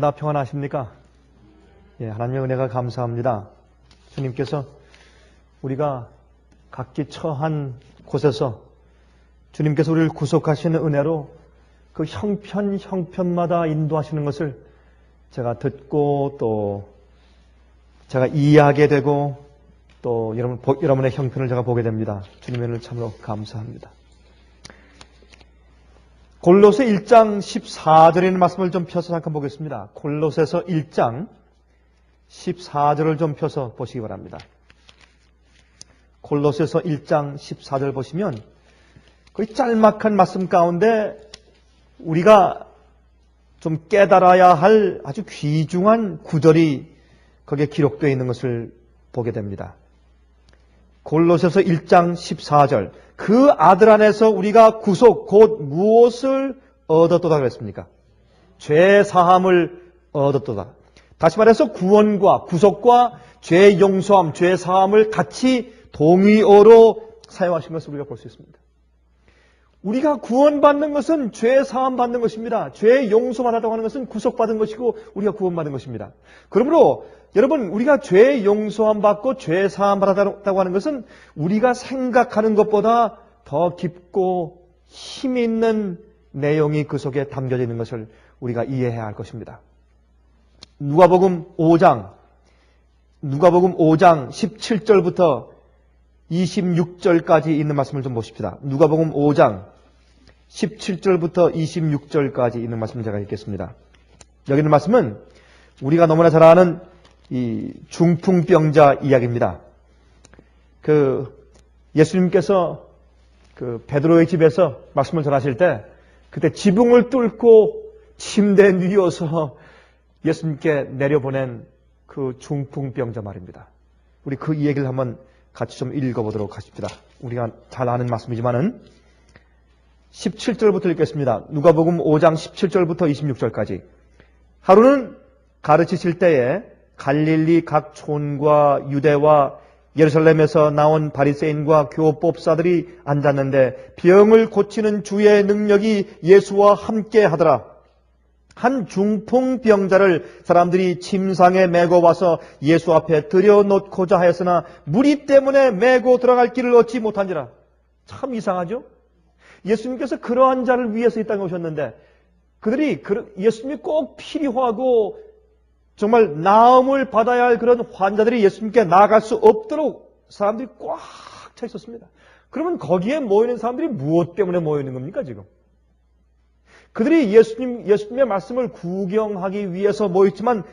나 평안하십니까? 예, 하나님의 은혜가 감사합니다. 주님께서 우리가 각기 처한 곳에서 주님께서 우리를 구속하시는 은혜로 그 형편마다 인도하시는 것을 제가 듣고 또 제가 이해하게 되고 또 여러분의 형편을 제가 보게 됩니다. 주님의 은혜를 참으로 감사합니다. 골로새 1장 14절에 있는 말씀을 좀 펴서 잠깐 보겠습니다. 골로새서 1장 14절을 좀 펴서 보시기 바랍니다. 골로새서 1장 14절 보시면 그 짤막한 말씀 가운데 우리가 좀 깨달아야 할 아주 귀중한 구절이 거기에 기록되어 있는 것을 보게 됩니다. 골로새서 1장 14절 그 아들 안에서 우리가 구속 곧 무엇을 얻었도다 그랬습니까? 죄 사함을 얻었도다. 다시 말해서 구원과 구속과 죄 용서함, 죄 사함을 같이 동의어로 사용하신 것을 우리가 볼 수 있습니다. 우리가 구원받는 것은 죄 사함 받는 것입니다. 죄 용서받았다고 하는 것은 구속받은 것이고 우리가 구원받은 것입니다. 그러므로 여러분 우리가 죄 용서함 받고 죄 사함 받았다고 하는 것은 우리가 생각하는 것보다 더 깊고 힘 있는 내용이 그 속에 담겨져 있는 것을 우리가 이해해야 할 것입니다. 누가복음 5장 17절부터 26절까지 있는 말씀을 좀 보십시다. 누가복음 5장 17절부터 26절까지 있는 말씀을 제가 읽겠습니다. 여기 있는 말씀은 우리가 너무나 잘 아는 이 중풍병자 이야기입니다. 예수님께서 베드로의 집에서 말씀을 전하실 때 그때 지붕을 뚫고 침대에 누워서 예수님께 내려보낸 그 중풍병자 말입니다. 우리 그 얘기를 한번 같이 좀 읽어보도록 하십시다. 우리가 잘 아는 말씀이지만은 17절부터 읽겠습니다. 누가복음 5장 17절부터 26절까지. 하루는 가르치실 때에 갈릴리 각 촌과 유대와 예루살렘에서 나온 바리새인과 교법사들이 앉았는데 병을 고치는 주의 능력이 예수와 함께 하더라. 한 중풍병자를 사람들이 침상에 메고 와서 예수 앞에 들여놓고자 하였으나 무리 때문에 메고 들어갈 길을 얻지 못한지라. 참 이상하죠? 예수님께서 그러한 자를 위해서 이 땅에 오셨는데 그들이 예수님이 꼭 필요하고 정말 나음을 받아야 할 그런 환자들이 예수님께 나아갈 수 없도록 사람들이 꽉 차 있었습니다. 그러면 거기에 모이는 사람들이 무엇 때문에 모이는 겁니까 지금? 그들이 예수님의 말씀을 구경하기 위해서 모였지만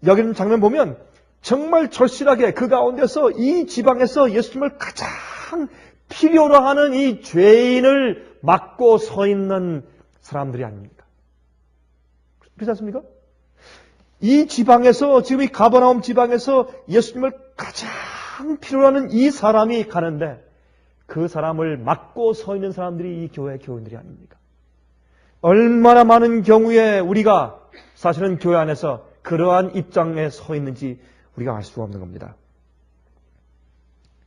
여기 있는 장면 보면 정말 절실하게 그 가운데서 이 지방에서 예수님을 가장 필요로 하는 이 죄인을 막고 서 있는 사람들이 아닙니까? 그렇지 않습니까? 이 지방에서 지금 이 가버나움 지방에서 예수님을 가장 필요로 하는 이 사람이 가는데 그 사람을 막고 서 있는 사람들이 이 교회 교인들이 아닙니까? 얼마나 많은 경우에 우리가 사실은 교회 안에서 그러한 입장에 서 있는지 우리가 알 수가 없는 겁니다.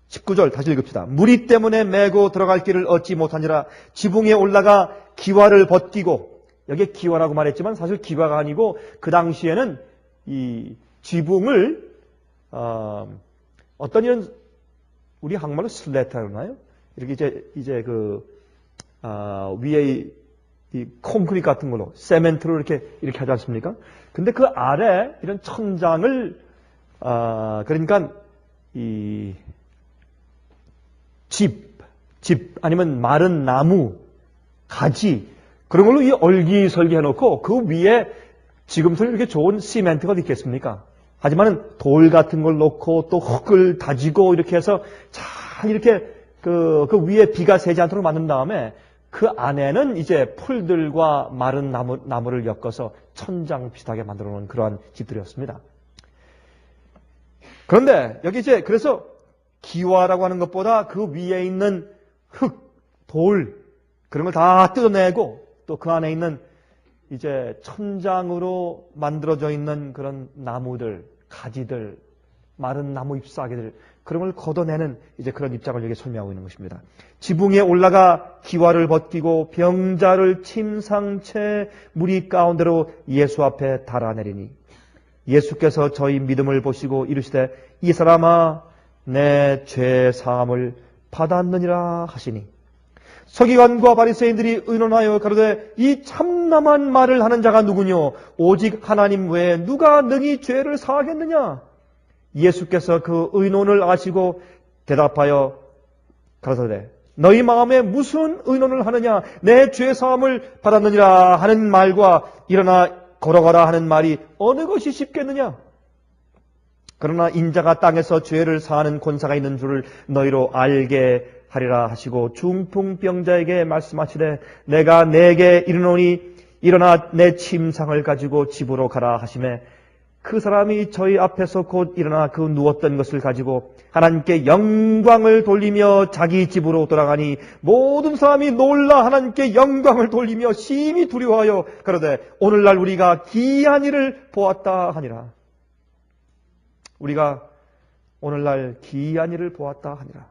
19절 다시 읽읍시다. 무리 때문에 메고 들어갈 길을 얻지 못하니라. 지붕에 올라가 기와를 벗기고, 여기에 기와라고 말했지만 사실 기와가 아니고 그 당시에는 이 지붕을 어떤 이런 우리 한국말로 슬래트라고 하나요? 이렇게 이제 위에 이 콘크리트 같은 걸로 세멘트로 이렇게 하지 않습니까? 근데 그 아래 이런 천장을 그러니까 이 집 아니면 마른 나무 가지 그런 걸로 이 얼기설기 해놓고 그 위에 지금처럼 이렇게 좋은 시멘트가 있겠습니까? 하지만은 돌 같은 걸 놓고 또 흙을 다지고 이렇게 해서 잘 이렇게 그 위에 비가 새지 않도록 만든 다음에 그 안에는 이제 풀들과 마른 나무를 엮어서 천장 비슷하게 만들어 놓은 그러한 집들이었습니다. 그런데 여기 이제 그래서 기와라고 하는 것보다 그 위에 있는 흙, 돌 그런 걸 다 뜯어내고 또 그 안에 있는 이제 천장으로 만들어져 있는 그런 나무들, 가지들, 마른 나무 잎사귀들 그런 걸 걷어내는 이제 그런 입장을 여기 설명하고 있는 것입니다. 지붕에 올라가 기와를 벗기고 병자를 침상채 무리 가운데로 예수 앞에 달아내리니 예수께서 저희 믿음을 보시고 이르시되 이 사람아 내 죄 사함을 받았느니라 하시니 서기관과 바리새인들이 의논하여 가로되 이 참남한 말을 하는 자가 누구뇨 오직 하나님 외에 누가 능히 죄를 사하겠느냐. 예수께서 그 의논을 아시고 대답하여 가로되 너희 마음에 무슨 의논을 하느냐 내 죄 사함을 받았느니라 하는 말과 일어나 걸어가라 하는 말이 어느 것이 쉽겠느냐. 그러나 인자가 땅에서 죄를 사하는 권세가 있는 줄을 너희로 알게 하리라 하시고 중풍병자에게 말씀하시되 내가 내게 이르노니 일어나 내 침상을 가지고 집으로 가라 하시매 그 사람이 저희 앞에서 곧 일어나 그 누웠던 것을 가지고 하나님께 영광을 돌리며 자기 집으로 돌아가니 모든 사람이 놀라 하나님께 영광을 돌리며 심히 두려워하여 그러되 오늘날 우리가 기이한 일을 보았다 하니라. 우리가 오늘날 기이한 일을 보았다 하니라.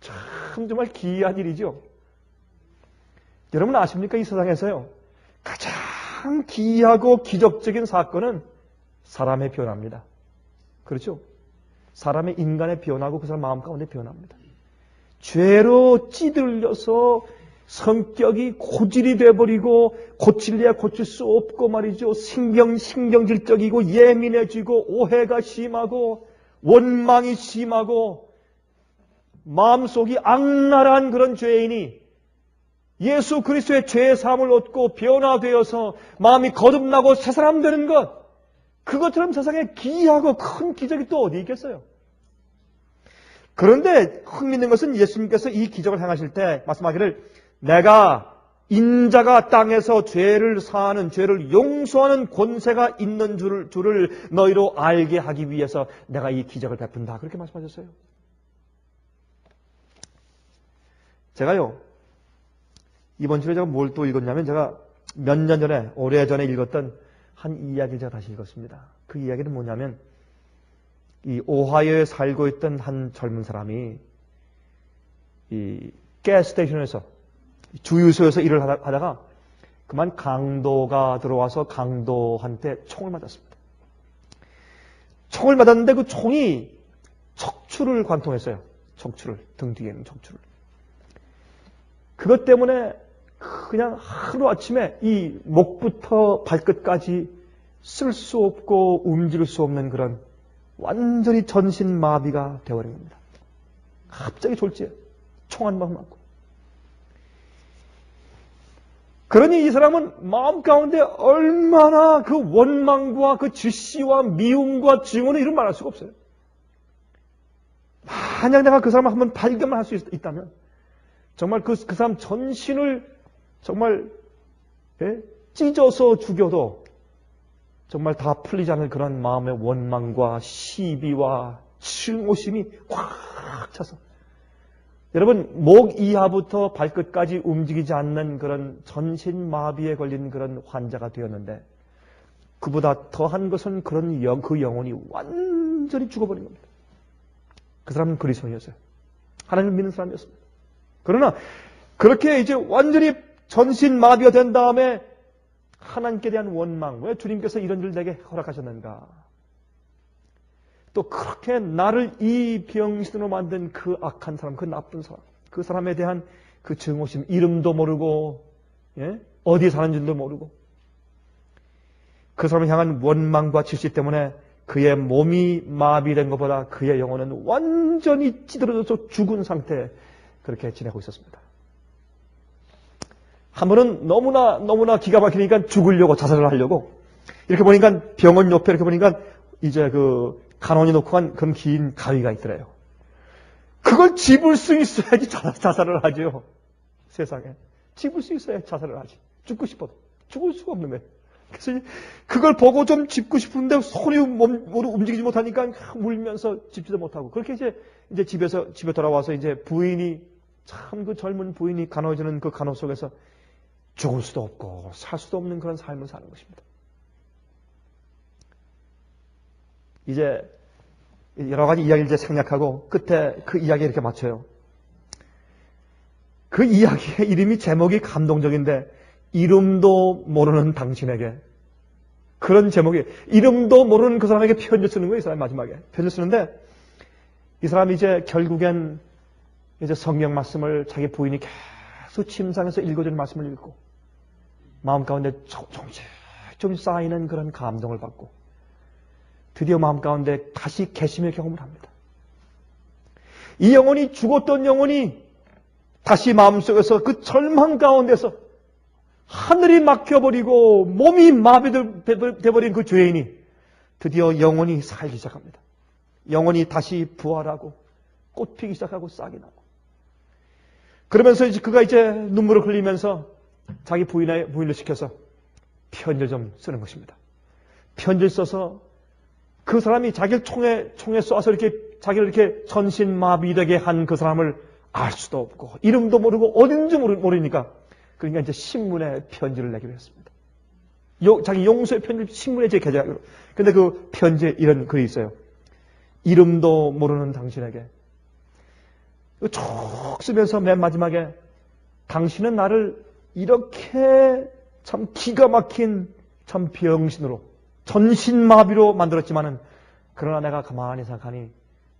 참 정말 기이한 일이죠. 여러분 아십니까? 이 세상에서요 가장 기이하고 기적적인 사건은 사람의 변화입니다. 그렇죠? 사람의 인간의 변화고 그 사람 마음 가운데 변화입니다. 죄로 찌들려서 성격이 고질이 돼버리고 고칠래야 고칠 수 없고 말이죠. 신경질적이고 예민해지고 오해가 심하고 원망이 심하고 마음속이 악랄한 그런 죄인이 예수 그리스도의 죄의 사함을 얻고 변화되어서 마음이 거듭나고 새 사람 되는 것, 그것처럼 세상에 기이하고 큰 기적이 또 어디 있겠어요? 그런데 흥미있는 것은 예수님께서 이 기적을 행하실 때 말씀하기를 내가 인자가 땅에서 죄를 사하는 죄를 용서하는 권세가 있는 줄을 너희로 알게 하기 위해서 내가 이 기적을 베푼다. 그렇게 말씀하셨어요. 제가요 이번 주에 제가 뭘 또 읽었냐면 제가 몇 년 전에 오래전에 읽었던 한 이야기를 제가 다시 읽었습니다. 그 이야기는 뭐냐면 이 오하이오에 살고 있던 한 젊은 사람이 이 가스스테이션에서 주유소에서 일을 하다가 그만 강도가 들어와서 강도한테 총을 맞았습니다. 총을 맞았는데 그 총이 척추를 관통했어요. 척추를, 등 뒤에 있는 척추를. 그것 때문에 그냥 하루아침에 이 목부터 발끝까지 쓸 수 없고 움직일 수 없는 그런 완전히 전신마비가 되어버린 겁니다. 갑자기 졸지에 총 한 방 맞고. 그러니 이 사람은 마음 가운데 얼마나 그 원망과 그 질시와 미움과 증오는 이루 말할 수가 없어요. 만약 내가 그 사람을 한번 발견만 할 수 있다면 정말 그 사람 전신을 정말 찢어서 죽여도 정말 다 풀리지 않을 그런 마음의 원망과 시비와 증오심이 꽉 차서 여러분 목 이하부터 발끝까지 움직이지 않는 그런 전신마비에 걸린 그런 환자가 되었는데 그보다 더한 것은 그 영혼이 완전히 죽어버린 겁니다. 그 사람은 그리스도인이었어요. 하나님을 믿는 사람이었습니다. 그러나 그렇게 이제 완전히 전신마비가 된 다음에 하나님께 대한 원망, 왜 주님께서 이런 일 내게 허락하셨는가? 또 그렇게 나를 이 병신으로 만든 그 악한 사람, 그 나쁜 사람, 그 사람에 대한 그 증오심, 이름도 모르고 어디 사는 줄도 모르고 그 사람을 향한 원망과 질시 때문에 그의 몸이 마비된 것보다 그의 영혼은 완전히 찌들어져서 죽은 상태에 그렇게 지내고 있었습니다. 한 번은 너무나 기가 막히니까 죽으려고 자살을 하려고 이렇게 보니까 병원 옆에 이렇게 보니까 이제 그 간원이 놓고 간 그런 긴 가위가 있더래요. 그걸 집을 수 있어야지 자살을 하죠. 세상에. 집을 수 있어야 자살을 하지. 죽고 싶어도. 죽을 수가 없는 거예요. 그래서 그걸 보고 좀 짚고 싶은데 손이 움직이지 못하니까 울면서 짚지도 못하고 그렇게 이제 집에 돌아와서 이제 부인이 참 그 젊은 부인이 간호해주는 그 간호 속에서 죽을 수도 없고 살 수도 없는 그런 삶을 사는 것입니다. 이제 여러 가지 이야기를 이제 생략하고 끝에 그 이야기에 이렇게 맞춰요. 그 이야기의 이름이 제목이 감동적인데 이름도 모르는 당신에게 그런 제목이 이름도 모르는 그 사람에게 편지 쓰는 거예요. 이 사람이 마지막에 편지 쓰는데 이 사람이 이제 결국엔 이제 성경 말씀을 자기 부인이 계속 침상에서 읽어주는 말씀을 읽고 마음 가운데 좀 쌓이는 그런 감동을 받고 드디어 마음 가운데 다시 계심의 경험을 합니다. 이 영혼이 죽었던 영혼이 다시 마음속에서 그 절망 가운데서 하늘이 막혀버리고 몸이 마비돼버린 그 죄인이 드디어 영혼이 살기 시작합니다. 영혼이 다시 부활하고 꽃피기 시작하고 싹이 나고 그러면서 이제 그가 이제 눈물을 흘리면서 자기 부인을 시켜서 편지를 좀 쓰는 것입니다. 편지를 써서 그 사람이 자기를 총에 쏘아서 이렇게 자기를 이렇게 전신마비되게 한 그 사람을 알 수도 없고 이름도 모르고 어딘지 모르니까 그러니까 이제 신문에 편지를 내기로 했습니다. 자기 용서의 편지를 신문에 제 게재하기로. 근데 그 편지에 이런 글이 있어요. 이름도 모르는 당신에게. 쭉 쓰면서 맨 마지막에 당신은 나를 이렇게 참 기가 막힌 참 병신으로 전신마비로 만들었지만은 그러나 내가 가만히 생각하니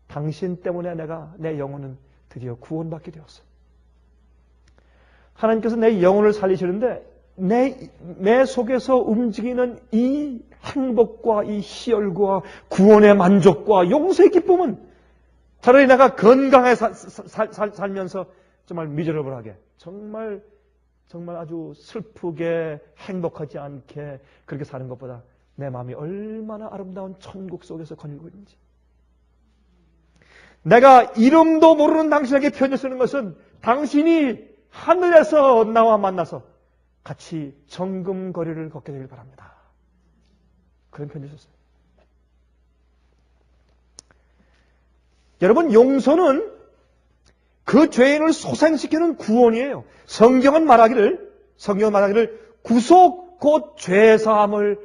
당신 때문에 내 영혼은 드디어 구원받게 되었어. 하나님께서 내 영혼을 살리시는데 내 속에서 움직이는 이 행복과 이 희열과 구원의 만족과 용서의 기쁨은 차라리 내가 건강하게 살면서 정말 미저러블하게 정말 아주 슬프게 행복하지 않게 그렇게 사는 것보다 내 마음이 얼마나 아름다운 천국 속에서 거닐고 있는지. 내가 이름도 모르는 당신에게 편지 쓰는 것은 당신이 하늘에서 나와 만나서 같이 정금거리를 걷게 되길 바랍니다. 그런 편지 썼어요. 여러분, 용서는 그 죄인을 소생시키는 구원이에요. 성경은 말하기를 구속 곧 죄사함을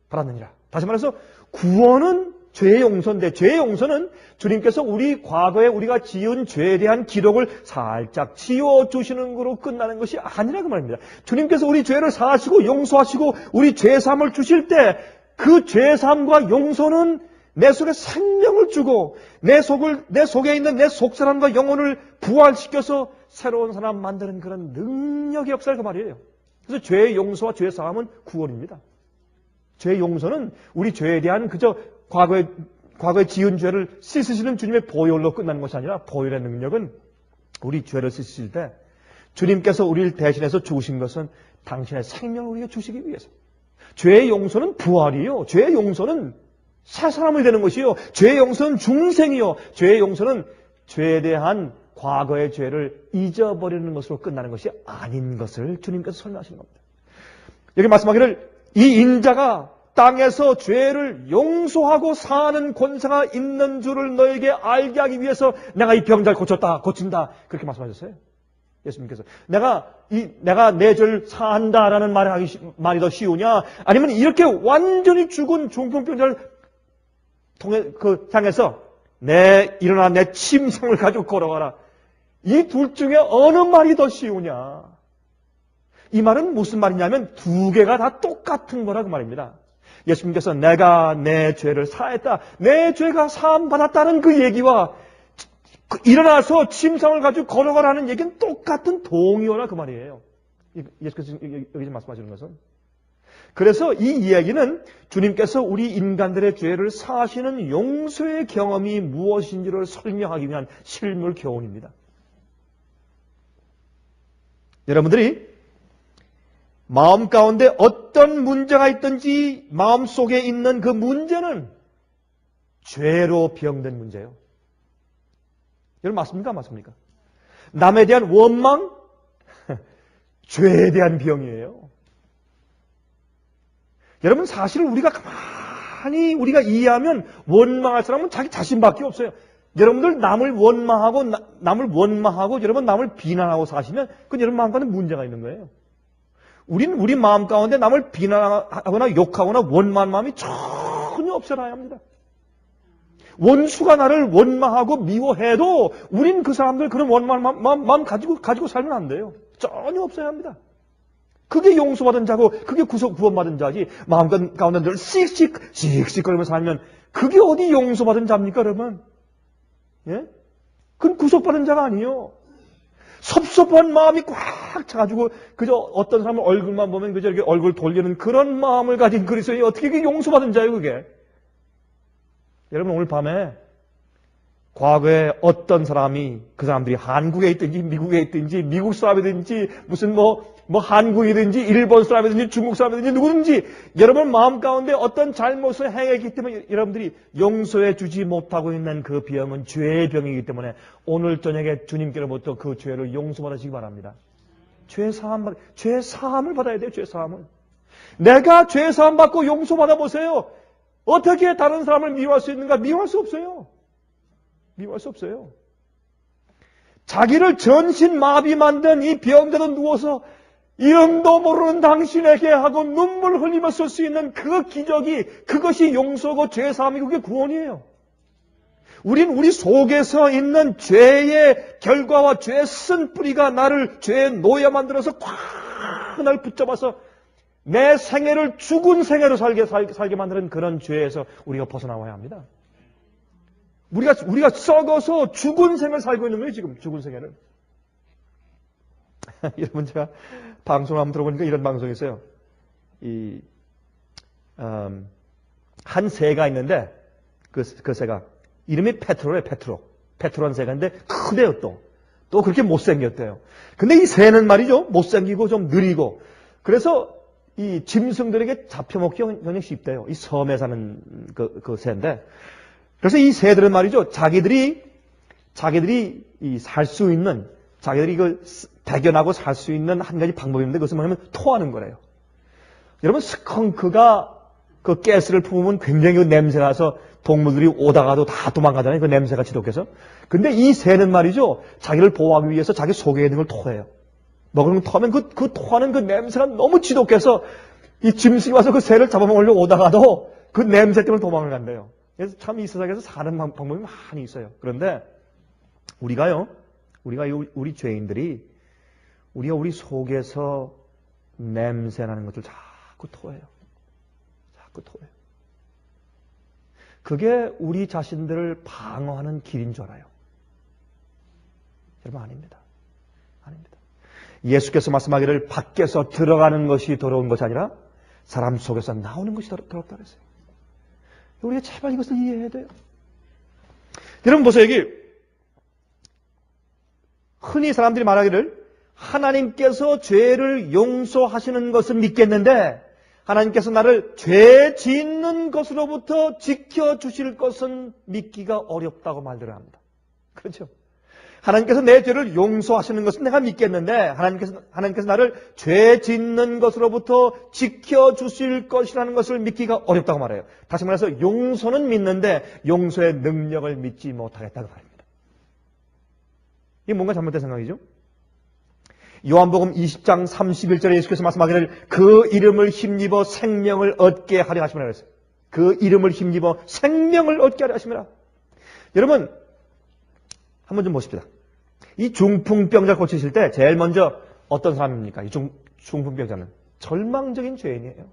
받았느니라. 다시 말해서 구원은 죄의 용서인데 죄의 용서는 주님께서 우리 과거에 우리가 지은 죄에 대한 기록을 살짝 지워주시는 거로 끝나는 것이 아니라고 말입니다. 주님께서 우리 죄를 사하시고 용서하시고 우리 죄사함을 주실 때 그 죄사함과 용서는 내 속에 생명을 주고 내 속에 있는 내 속사람과 영혼을 부활시켜서 새로운 사람 만드는 그런 능력의 역사를 그 말이에요. 그래서 죄의 용서와 죄의 사함은 구원입니다. 죄의 용서는 우리 죄에 대한 그저 과거에 지은 죄를 씻으시는 주님의 보혈로 끝나는 것이 아니라 보혈의 능력은 우리 죄를 씻으실 때 주님께서 우리를 대신해서 죽으신 것은 당신의 생명을 우리에게 주시기 위해서. 죄의 용서는 부활이요. 죄의 용서는 새 사람이 되는 것이요. 죄의 용서는 중생이요. 죄의 용서는 죄에 대한 과거의 죄를 잊어버리는 것으로 끝나는 것이 아닌 것을 주님께서 설명하시는 겁니다. 여기 말씀하기를 이 인자가 땅에서 죄를 용서하고 사는 권세가 있는 줄을 너에게 알게 하기 위해서 내가 이 병자를 고친다. 그렇게 말씀하셨어요. 예수님께서. 내가 내 죄를 사한다라는 말이 더 쉬우냐? 아니면 이렇게 완전히 죽은 중풍병자를 향해서 일어나 내 침상을 가지고 걸어가라. 이 둘 중에 어느 말이 더 쉬우냐? 이 말은 무슨 말이냐면 두 개가 다 똑같은 거라고 말입니다. 예수님께서 내가 내 죄를 사했다. 내 죄가 사함받았다는 그 얘기와 일어나서 침상을 가지고 걸어가라는 얘기는 똑같은 동의어라 그 말이에요. 예수께서 여기서 말씀하시는 것은. 그래서 이 이야기는 주님께서 우리 인간들의 죄를 사하시는 용서의 경험이 무엇인지를 설명하기 위한 실물 교훈입니다. 여러분들이 마음 가운데 어떤 문제가 있든지 마음 속에 있는 그 문제는 죄로 병든 문제예요. 여러분 맞습니까? 맞습니까? 남에 대한 원망? 죄에 대한 병이에요. 여러분 사실 우리가 가만히 이해하면 원망할 사람은 자기 자신밖에 없어요. 여러분들 남을 원망하고 여러분 남을 비난하고 사시면 그건 여러분 마음 가운데 문제가 있는 거예요. 우리 마음 가운데 남을 비난하거나 욕하거나 원망하는 마음이 전혀 없어야 합니다. 원수가 나를 원망하고 미워해도 우린 그 사람들 그런 원망 마음 가지고 살면 안 돼요. 전혀 없어야 합니다. 그게 용서받은 자고 그게 구원받은 자지. 마음 가운데 늘 씩씩거리면서 살면 그게 어디 용서받은 자입니까, 여러분? 예? 그건 구속받은 자가 아니에요. 섭섭한 마음이 꽉 차가지고 그저 어떤 사람은 얼굴만 보면 그저 이렇게 얼굴 돌리는 그런 마음을 가진 그리스도인이 어떻게 그게 용서받은 자예요, 그게? 여러분, 오늘 밤에 과거에 어떤 사람이 그 사람들이 한국에 있든지 미국에 있든지 미국 사람이든지 무슨 뭐 한국이든지 일본 사람이든지 중국 사람이든지 누구든지 여러분 마음 가운데 어떤 잘못을 행했기 때문에 여러분들이 용서해 주지 못하고 있는 그 병은 죄의 병이기 때문에 오늘 저녁에 주님께로부터 그 죄를 용서받으시기 바랍니다. 죄 사함을 받아야 돼요. 죄 사함을. 내가 죄 사함 받고 용서받아 보세요. 어떻게 다른 사람을 미워할 수 있는가? 미워할 수 없어요. 미워할 수 없어요. 자기를 전신 마비 만든 이 병자도 누워서 이름도 모르는 당신에게 하고 눈물 흘리며 쓸 수 있는 그 기적이 그것이 용서고 죄사함이고 그게 구원이에요. 우리 속에서 있는 죄의 결과와 죄의 쓴 뿌리가 나를 죄의 노예 만들어서 꽉 날 붙잡아서 내 생애를 죽은 생애로 살게 만드는 그런 죄에서 우리가 벗어나와야 합니다. 우리가 썩어서 죽은 생을 살고 있는 거예요, 지금. 죽은 생애를. 여러분, 제가 방송을 한번 들어보니까 이런 방송이 있어요. 한 새가 있는데, 그 새가, 이름이 페트로예요, 페트로. 페트로한 새가 있는데, 크대요, 또 그렇게 못생겼대요. 근데 이 새는 말이죠, 못생기고 좀 느리고. 그래서 이 짐승들에게 잡혀먹기 굉장히 쉽대요. 이 섬에 사는 그 새인데. 그래서 이 새들은 말이죠, 자기들이 살 수 있는, 자기들이 대견하고 살 수 있는 한 가지 방법이 있는데 그것은 뭐냐면 토하는 거래요. 여러분, 스컹크가 그 가스를 품으면 굉장히 그 냄새가 나서 동물들이 오다가도 다 도망가잖아요. 그 냄새가 지독해서. 근데 이 새는 말이죠, 자기를 보호하기 위해서 자기 속에 있는 걸 토해요. 먹으면 토하면 그 토하는 그 냄새가 너무 지독해서 이 짐승이 와서 그 새를 잡아먹으려고 오다가도 그 냄새 때문에 도망을 간대요. 그래서 참 이 세상에서 사는 방법이 많이 있어요. 그런데 우리가 우리 죄인들이 우리가 우리 속에서 냄새나는 것을 자꾸 토해요. 자꾸 토해요. 그게 우리 자신들을 방어하는 길인 줄 알아요. 여러분, 아닙니다. 아닙니다. 예수께서 말씀하기를 밖에서 들어가는 것이 더러운 것이 아니라 사람 속에서 나오는 것이 더럽다 그랬어요. 우리가 제발 이것을 이해해야 돼요. 여러분 보세요. 여기 흔히 사람들이 말하기를 하나님께서 죄를 용서하시는 것은 믿겠는데 하나님께서 나를 죄 짓는 것으로부터 지켜주실 것은 믿기가 어렵다고 말들을 합니다. 그렇죠? 하나님께서 내 죄를 용서하시는 것은 내가 믿겠는데 하나님께서 나를 죄 짓는 것으로부터 지켜주실 것이라는 것을 믿기가 어렵다고 말해요. 다시 말해서 용서는 믿는데 용서의 능력을 믿지 못하겠다고 말합니다. 이게 뭔가 잘못된 생각이죠? 요한복음 20장 31절에 예수께서 말씀하기를 그 이름을 힘입어 생명을 얻게 하려 하심이라 그랬어요. 그 이름을 힘입어 생명을 얻게 하려 하심이라. 여러분, 한번 좀 보십시다. 이 중풍병자 고치실 때 제일 먼저 어떤 사람입니까? 이 중풍병자는 절망적인 죄인이에요.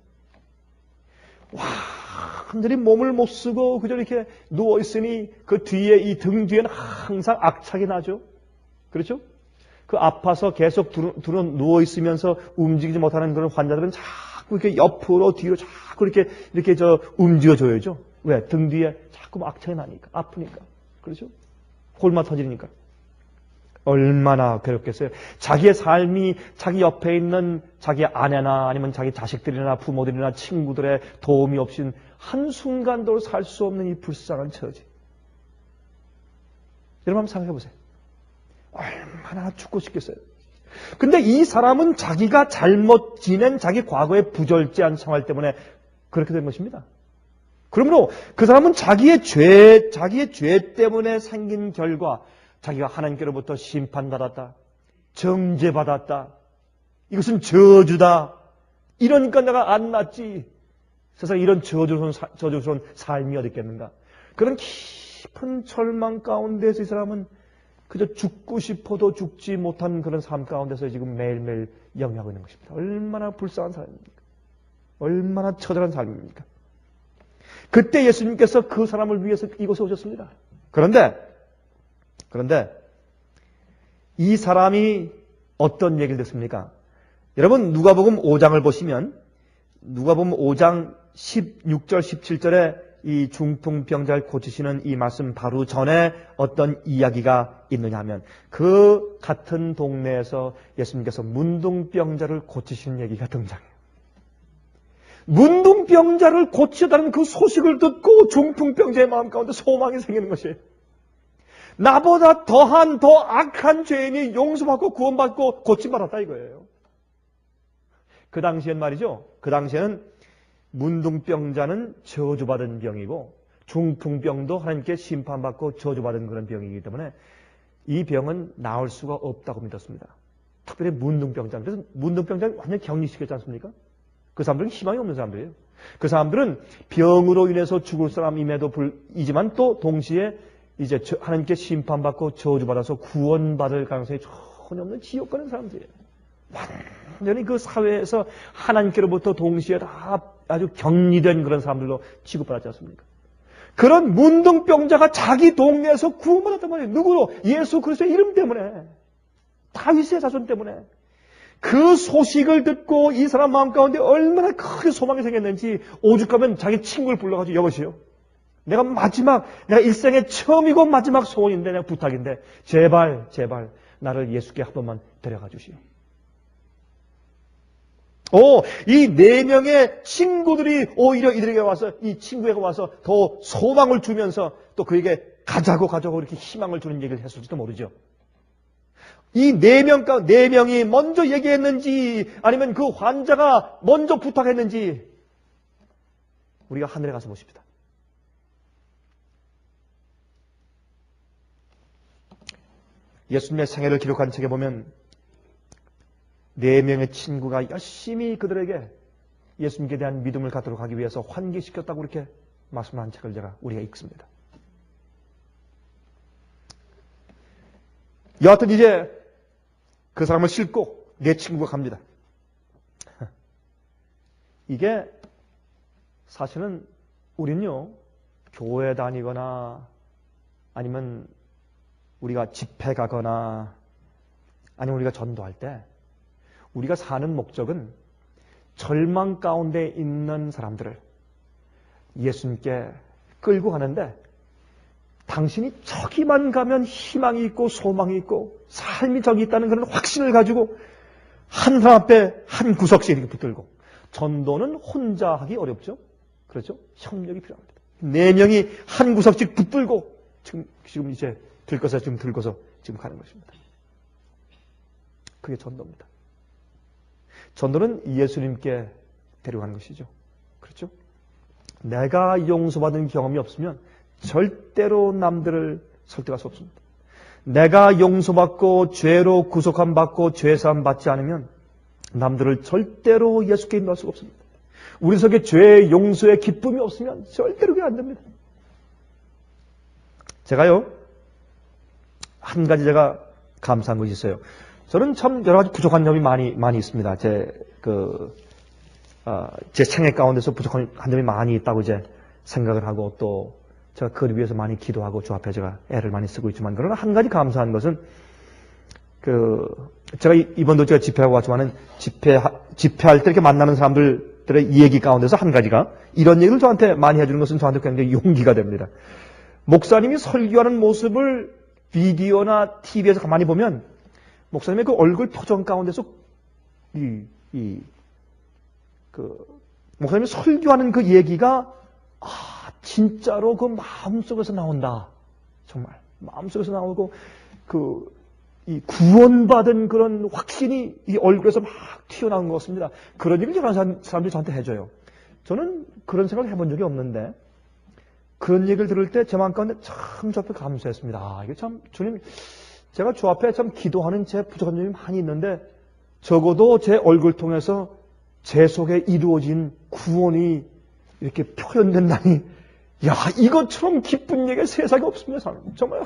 완전히 몸을 못 쓰고 그저 이렇게 누워있으니 그 뒤에 이 등 뒤에는 항상 악착이 나죠. 그렇죠? 그 아파서 계속 누워있으면서 움직이지 못하는 그런 환자들은 자꾸 이렇게 옆으로 뒤로 자꾸 이렇게 움직여줘야죠. 왜? 등 뒤에 자꾸 악착이 나니까. 아프니까. 그렇죠? 골마 터지니까. 얼마나 괴롭겠어요. 자기의 삶이 자기 옆에 있는 자기 아내나 아니면 자기 자식들이나 부모들이나 친구들의 도움이 없인 한순간도 살 수 없는 이 불쌍한 처지. 여러분 한번 생각해 보세요. 얼마나 죽고 싶겠어요. 근데 이 사람은 자기가 잘못 지낸 자기 과거의 부절제한 생활 때문에 그렇게 된 것입니다. 그러므로 그 사람은 자기의 죄 때문에 생긴 결과 자기가 하나님께로부터 심판받았다. 정죄받았다. 이것은 저주다. 이러니까 내가 안 낫지. 세상에 이런 저주스러운 삶이 어디 있겠는가. 그런 깊은 절망 가운데서 이 사람은 그저 죽고 싶어도 죽지 못한 그런 삶 가운데서 지금 매일매일 영위하고 있는 것입니다. 얼마나 불쌍한 삶입니까? 얼마나 처절한 삶입니까? 그때 예수님께서 그 사람을 위해서 이곳에 오셨습니다. 그런데 이 사람이 어떤 얘기를 듣습니까? 여러분 누가복음 5장을 보시면 누가복음 5장 16절 17절에 이 중풍병자를 고치시는 이 말씀 바로 전에 어떤 이야기가 있느냐 하면 그 같은 동네에서 예수님께서 문둥병자를 고치시는 얘기가 등장해요. 문둥병자를 고치다는 그 소식을 듣고 중풍병자의 마음 가운데 소망이 생기는 것이에요. 나보다 더한 더 악한 죄인이 용서받고 구원받고 고침받았다 이거예요. 그 당시엔 말이죠. 그 당시에는 문둥병자는 저주받은 병이고 중풍병도 하나님께 심판받고 저주받은 그런 병이기 때문에 이 병은 나을 수가 없다고 믿었습니다. 특별히 문둥병자. 그래서 문둥병자는 완전히 격리시켰지 않습니까? 그 사람들은 희망이 없는 사람들이에요. 그 사람들은 병으로 인해서 죽을 사람임에도 불이지만 또 동시에 이제 하나님께 심판받고 저주받아서 구원받을 가능성이 전혀 없는 지옥 가는 사람들이에요. 완전히 그 사회에서 하나님께로부터 동시에 다 아주 격리된 그런 사람들로 취급받았지 않습니까? 그런 문둥병자가 자기 동네에서 구원받았단 말이에요. 누구로? 예수 그리스도의 이름 때문에. 다윗의 자손 때문에. 그 소식을 듣고 이 사람 마음 가운데 얼마나 크게 소망이 생겼는지 오죽하면 자기 친구를 불러가지고 여보시오. 내가 일생의 처음이고 마지막 소원인데 내가 부탁인데 제발 나를 예수께 한 번만 데려가 주시오. 이 4명의 친구들이 오히려 이들에게 와서 이 친구에게 와서 더 소망을 주면서 또 그에게 가자고 이렇게 희망을 주는 얘기를 했을지도 모르죠. 이 4명이 먼저 얘기했는지 아니면 그 환자가 먼저 부탁했는지 우리가 하늘에 가서 보십시다. 예수님의 생애를 기록한 책에 보면 4명의 친구가 열심히 그들에게 예수님께 대한 믿음을 갖도록 하기 위해서 환기시켰다고 이렇게 말씀한 책을 우리가 읽습니다. 여하튼 이제 그 사람을 싣고 내 친구가 갑니다. 이게 사실은 우리는요, 교회 다니거나 아니면 우리가 집회 가거나 아니면 우리가 전도할 때 우리가 사는 목적은 절망 가운데 있는 사람들을 예수님께 끌고 가는데 당신이 저기만 가면 희망이 있고 소망이 있고 삶이 저기 있다는 그런 확신을 가지고 한 사람 앞에 한 구석씩 이렇게 붙들고 전도는 혼자 하기 어렵죠. 그렇죠? 협력이 필요합니다. 4명이 한 구석씩 붙들고 지금 이제 들고서 지금 가는 것입니다. 그게 전도입니다. 전도는 예수님께 데려가는 것이죠. 그렇죠? 내가 용서받은 경험이 없으면 절대로 남들을 설득할 수 없습니다. 내가 용서받고 죄로 구속함 받고 죄사함 받지 않으면 남들을 절대로 예수께 인도할 수가 없습니다. 우리 속에 죄의 용서의 기쁨이 없으면 절대로 그게 안 됩니다. 제가요, 한 가지 제가 감사한 것이 있어요. 저는 참 여러 가지 부족한 점이 많이 있습니다. 제 생애 가운데서 부족한 점이 많이 있다고 이제 생각을 하고 또 제가 그를 위해서 많이 기도하고 주 앞에 제가 애를 많이 쓰고 있지만 그러나 한 가지 감사한 것은 제가 이번도 제가 집회하고 왔지만은 집회할 때 이렇게 만나는 사람들의 이 얘기 가운데서 한 가지가 이런 얘기를 저한테 많이 해주는 것은 저한테 굉장히 용기가 됩니다. 목사님이 설교하는 모습을 비디오나 TV에서 가만히 보면 목사님의 그 얼굴 표정 가운데서 목사님이 설교하는 그 얘기가 진짜로 그 마음속에서 나온다. 정말 마음속에서 나오고 이 구원받은 그런 확신이 이 얼굴에서 막 튀어나온 것 같습니다. 그런 얘기를 여러 사람들이 저한테 해줘요. 저는 그런 생각을 해본 적이 없는데 그런 얘기를 들을 때 제 마음 가운데 참 주 앞에 감사했습니다. 이게 참 주님, 제가 주 앞에 참 기도하는 제 부족한 점이 많이 있는데 적어도 제 얼굴 통해서 제 속에 이루어진 구원이 이렇게 표현된다니 야, 이것처럼 기쁜 얘기가 세상에 없습니다, 사람. 정말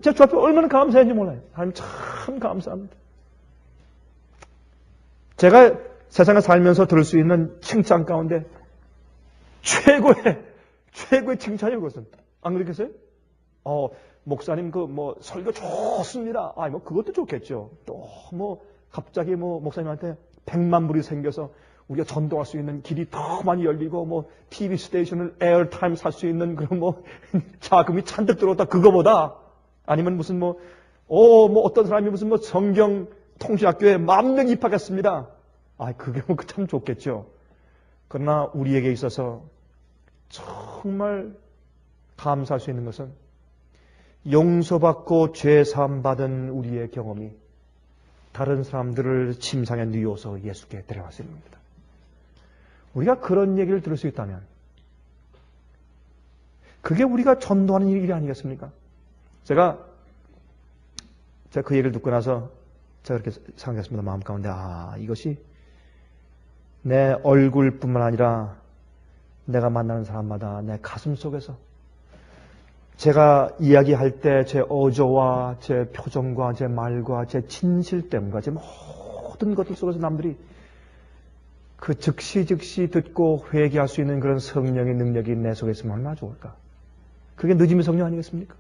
제 주 앞에 얼마나 감사한지 몰라요. 하나님 참 감사합니다. 제가 세상에 살면서 들을 수 있는 칭찬 가운데 최고의 칭찬이 그것은. 안 그렇겠어요? 목사님 설교 좋습니다. 그것도 좋겠죠. 또 갑자기 목사님한테 100만 불이 생겨서 우리가 전도할 수 있는 길이 더 많이 열리고 TV 스테이션을 에어타임 살 수 있는 그런 자금이 잔뜩 들어왔다. 그거보다 아니면 무슨 어떤 사람이 무슨 성경 통신학교에 10,000명 입학했습니다. 그게 참 좋겠죠. 그러나 우리에게 있어서 정말 감사할 수 있는 것은 용서받고 죄 사함 받은 우리의 경험이 다른 사람들을 침상에 뉘어서 예수께 데려갔을 겁니다. 우리가 그런 얘기를 들을 수 있다면 그게 우리가 전도하는 일이 아니겠습니까? 제가 그 얘기를 듣고 나서 제가 그렇게 생각했습니다. 마음 가운데 이것이 내 얼굴뿐만 아니라 내가 만나는 사람마다 내 가슴 속에서 제가 이야기할 때 제 어조와 제 표정과 제 말과 제 진실됨과 제 모든 것들 속에서 남들이 그 즉시 듣고 회개할 수 있는 그런 성령의 능력이 내 속에 있으면 얼마나 좋을까. 그게 늦음의 성령 아니겠습니까?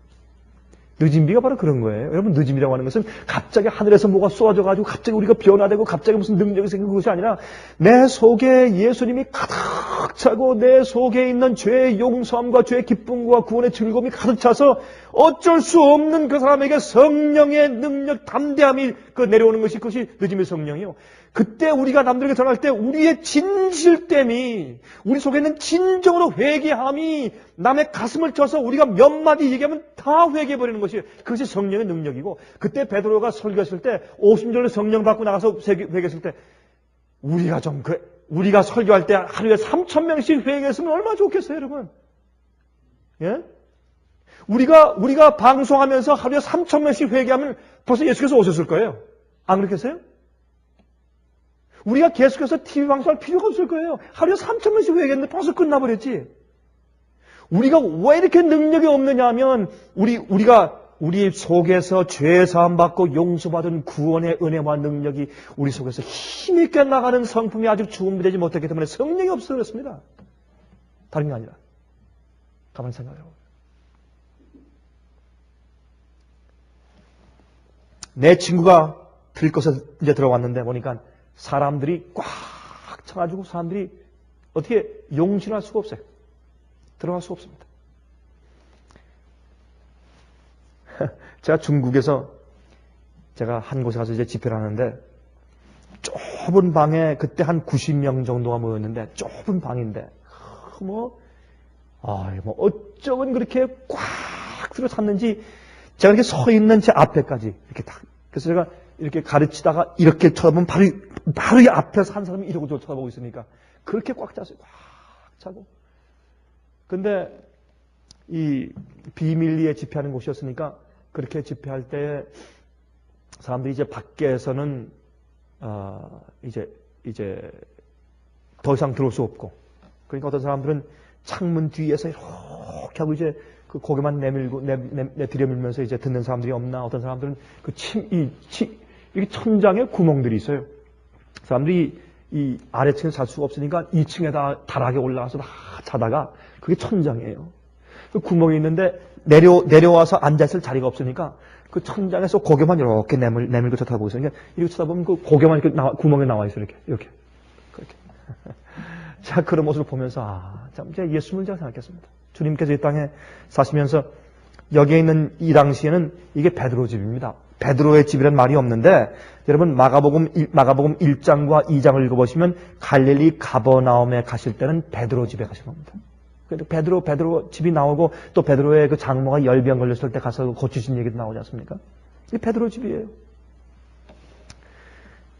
늦은비가 바로 그런 거예요. 여러분, 늦음이라고 하는 것은 갑자기 하늘에서 뭐가 쏟아져가지고 갑자기 우리가 변화되고 갑자기 무슨 능력이 생기는 것이 아니라 내 속에 예수님이 가득 차고 내 속에 있는 죄의 용서함과 죄의 기쁨과 구원의 즐거움이 가득 차서 어쩔 수 없는 그 사람에게 성령의 능력, 담대함이 내려오는 것이 그것이 늦음의 성령이요. 그때 우리가 남들에게 전할 때 우리의 진실됨이 우리 속에 있는 진정으로 회개함이 남의 가슴을 쳐서 우리가 몇 마디 얘기하면 다 회개해버리는 것이 그것이 성령의 능력이고 그때 베드로가 설교했을 때 오순절에 성령 받고 나가서 회개했을 때 우리가 설교할 때 하루에 3,000명씩 회개했으면 얼마나 좋겠어요, 여러분? 예? 우리가 방송하면서 하루에 3,000명씩 회개하면 벌써 예수께서 오셨을 거예요. 안 그렇겠어요? 우리가 계속해서 TV 방송할 필요가 없을 거예요. 하루에 3,000명씩 회개했는데 벌써 끝나버렸지. 우리가 왜 이렇게 능력이 없느냐 하면 우리 속에서 죄 사함 받고 용서받은 구원의 은혜와 능력이 우리 속에서 힘있게 나가는 성품이 아직 준비되지 못했기 때문에 성령이 없어서 그렇습니다. 다른 게 아니라. 가만히 생각해요. 내 친구가 들것에 이제 들어왔는데 보니까 사람들이 꽉 차가지고 사람들이 어떻게 용신할 수가 없어요. 들어갈 수가 없습니다. 제가 중국에서 제가 한 곳에 가서 이제 집회를 하는데 좁은 방에 그때 한 90명 정도가 모였는데 좁은 방인데 어쩌면 그렇게 꽉 들어찼는지 제가 이렇게 서 있는 제 앞에까지 이렇게 딱 그래서 제가 이렇게 가르치다가 이렇게 쳐다보면 바로 이 앞에서 한 사람이 이러고 쳐다보고 있으니까 그렇게 꽉 찼어요. 꽉 차고. 근데 이 비밀리에 집회하는 곳이었으니까 그렇게 집회할 때 사람들이 이제 밖에서는 이제 더 이상 들어올 수 없고 그러니까 어떤 사람들은 창문 뒤에서 이렇게 하고 이제 그 고개만 들여밀면서 이제 듣는 사람들이 없나 어떤 사람들은 이게 천장에 구멍들이 있어요. 사람들이 이 아래층에 잘 수가 없으니까 2층에다 다락에 올라가서 다 자다가 그게 천장이에요. 그 구멍이 있는데 내려와서 앉아있을 자리가 없으니까 그 천장에서 고개만 이렇게 내밀고 쳐다보고 있어요. 그러니까 이렇게 쳐다보면 그 고개만 이렇게 구멍에 나와 있어요. 이렇게. 그렇게. 자, 그런 모습을 보면서 참 제가 예수님을 제가 생각했습니다. 주님께서 이 땅에 사시면서 여기에 있는 이 당시에는 이게 베드로 집입니다. 베드로의 집이라는 말이 없는데 여러분 마가복음 1장과 2장을 읽어보시면 갈릴리 가버나움에 가실 때는 베드로 집에 가신 겁니다. 베드로 집이 나오고 또 베드로의 그 장모가 열병 걸렸을 때 가서 고치신 얘기도 나오지 않습니까? 이 베드로 집이에요.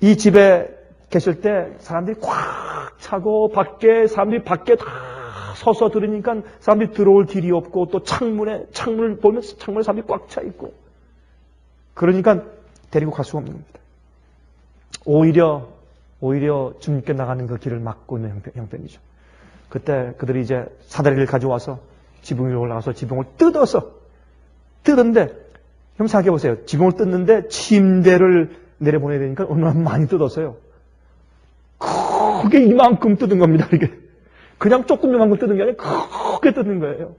이 집에 계실 때 사람들이 꽉 차고 사람들이 밖에 다 서서 들으니까 사람들이 들어올 길이 없고 또 창문을 보면 창문에 사람들이 꽉 차 있고 그러니까 데리고 갈 수가 없는 겁니다. 오히려 주님께 나가는 그 길을 막고 있는 형편이죠. 그때 그들이 이제 사다리를 가져와서 지붕 위로 올라가서 지붕을 뜯었는데, 그럼 생각해 보세요. 지붕을 뜯는데 침대를 내려보내야 되니까 얼마나 많이 뜯었어요. 크게 이만큼 뜯은 겁니다, 이게. 그냥 조금 이만큼 뜯은 게 아니라 크게 뜯은 거예요.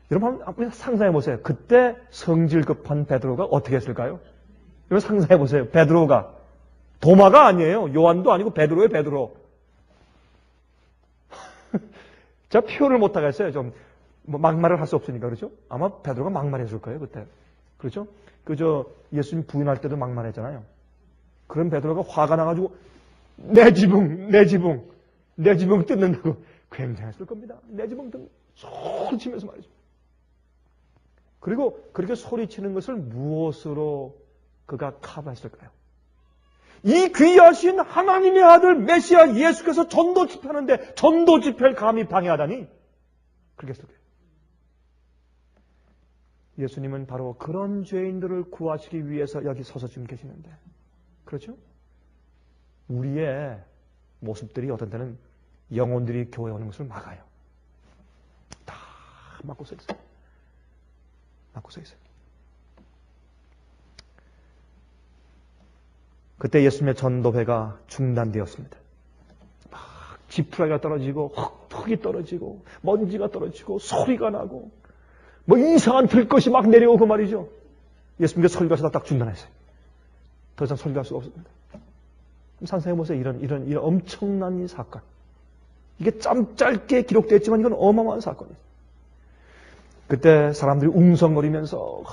여러분 한번 상상해 보세요. 그때 성질 급한 베드로가 어떻게 했을까요? 여러분 상상해 보세요. 베드로가 도마가 아니에요. 요한도 아니고 베드로예요, 베드로. 제가 표현을 못 하겠어요. 좀 막말을 할 수 없으니까, 그렇죠? 아마 베드로가 막말했을 거예요, 그때. 그렇죠? 예수님 부인할 때도 막말했잖아요. 그런 베드로가 화가 나가지고 내 지붕 뜯는다고 굉장했을 겁니다. 내 지붕 뜯는 소리치면서 말이죠. 그리고 그렇게 소리치는 것을 무엇으로 그가 커버했을까요? 이 귀하신 하나님의 아들 메시아 예수께서 전도 집회하는데 전도 집회를 감히 방해하다니 그렇게 했을 거예요. 예수님은 바로 그런 죄인들을 구하시기 위해서 여기 서서 지금 계시는데, 그렇죠? 우리의 모습들이 어떤 때는 영혼들이 교회에 오는 것을 막아요. 다 막고 서 있어요. 막고 서 있어요. 그때 예수님의 전도회가 중단되었습니다. 막 지푸라기가 떨어지고 흙이 떨어지고 먼지가 떨어지고 소리가 나고 뭐 이상한 들것이 막 내려오고 말이죠. 예수님께서 설교하시다 딱 중단했어요. 더 이상 설교할 수가 없습니다. 상상해보세요. 이런 엄청난 이 사건. 이게 짧게 기록됐지만 이건 어마어마한 사건이에요. 그때 사람들이 웅성거리면서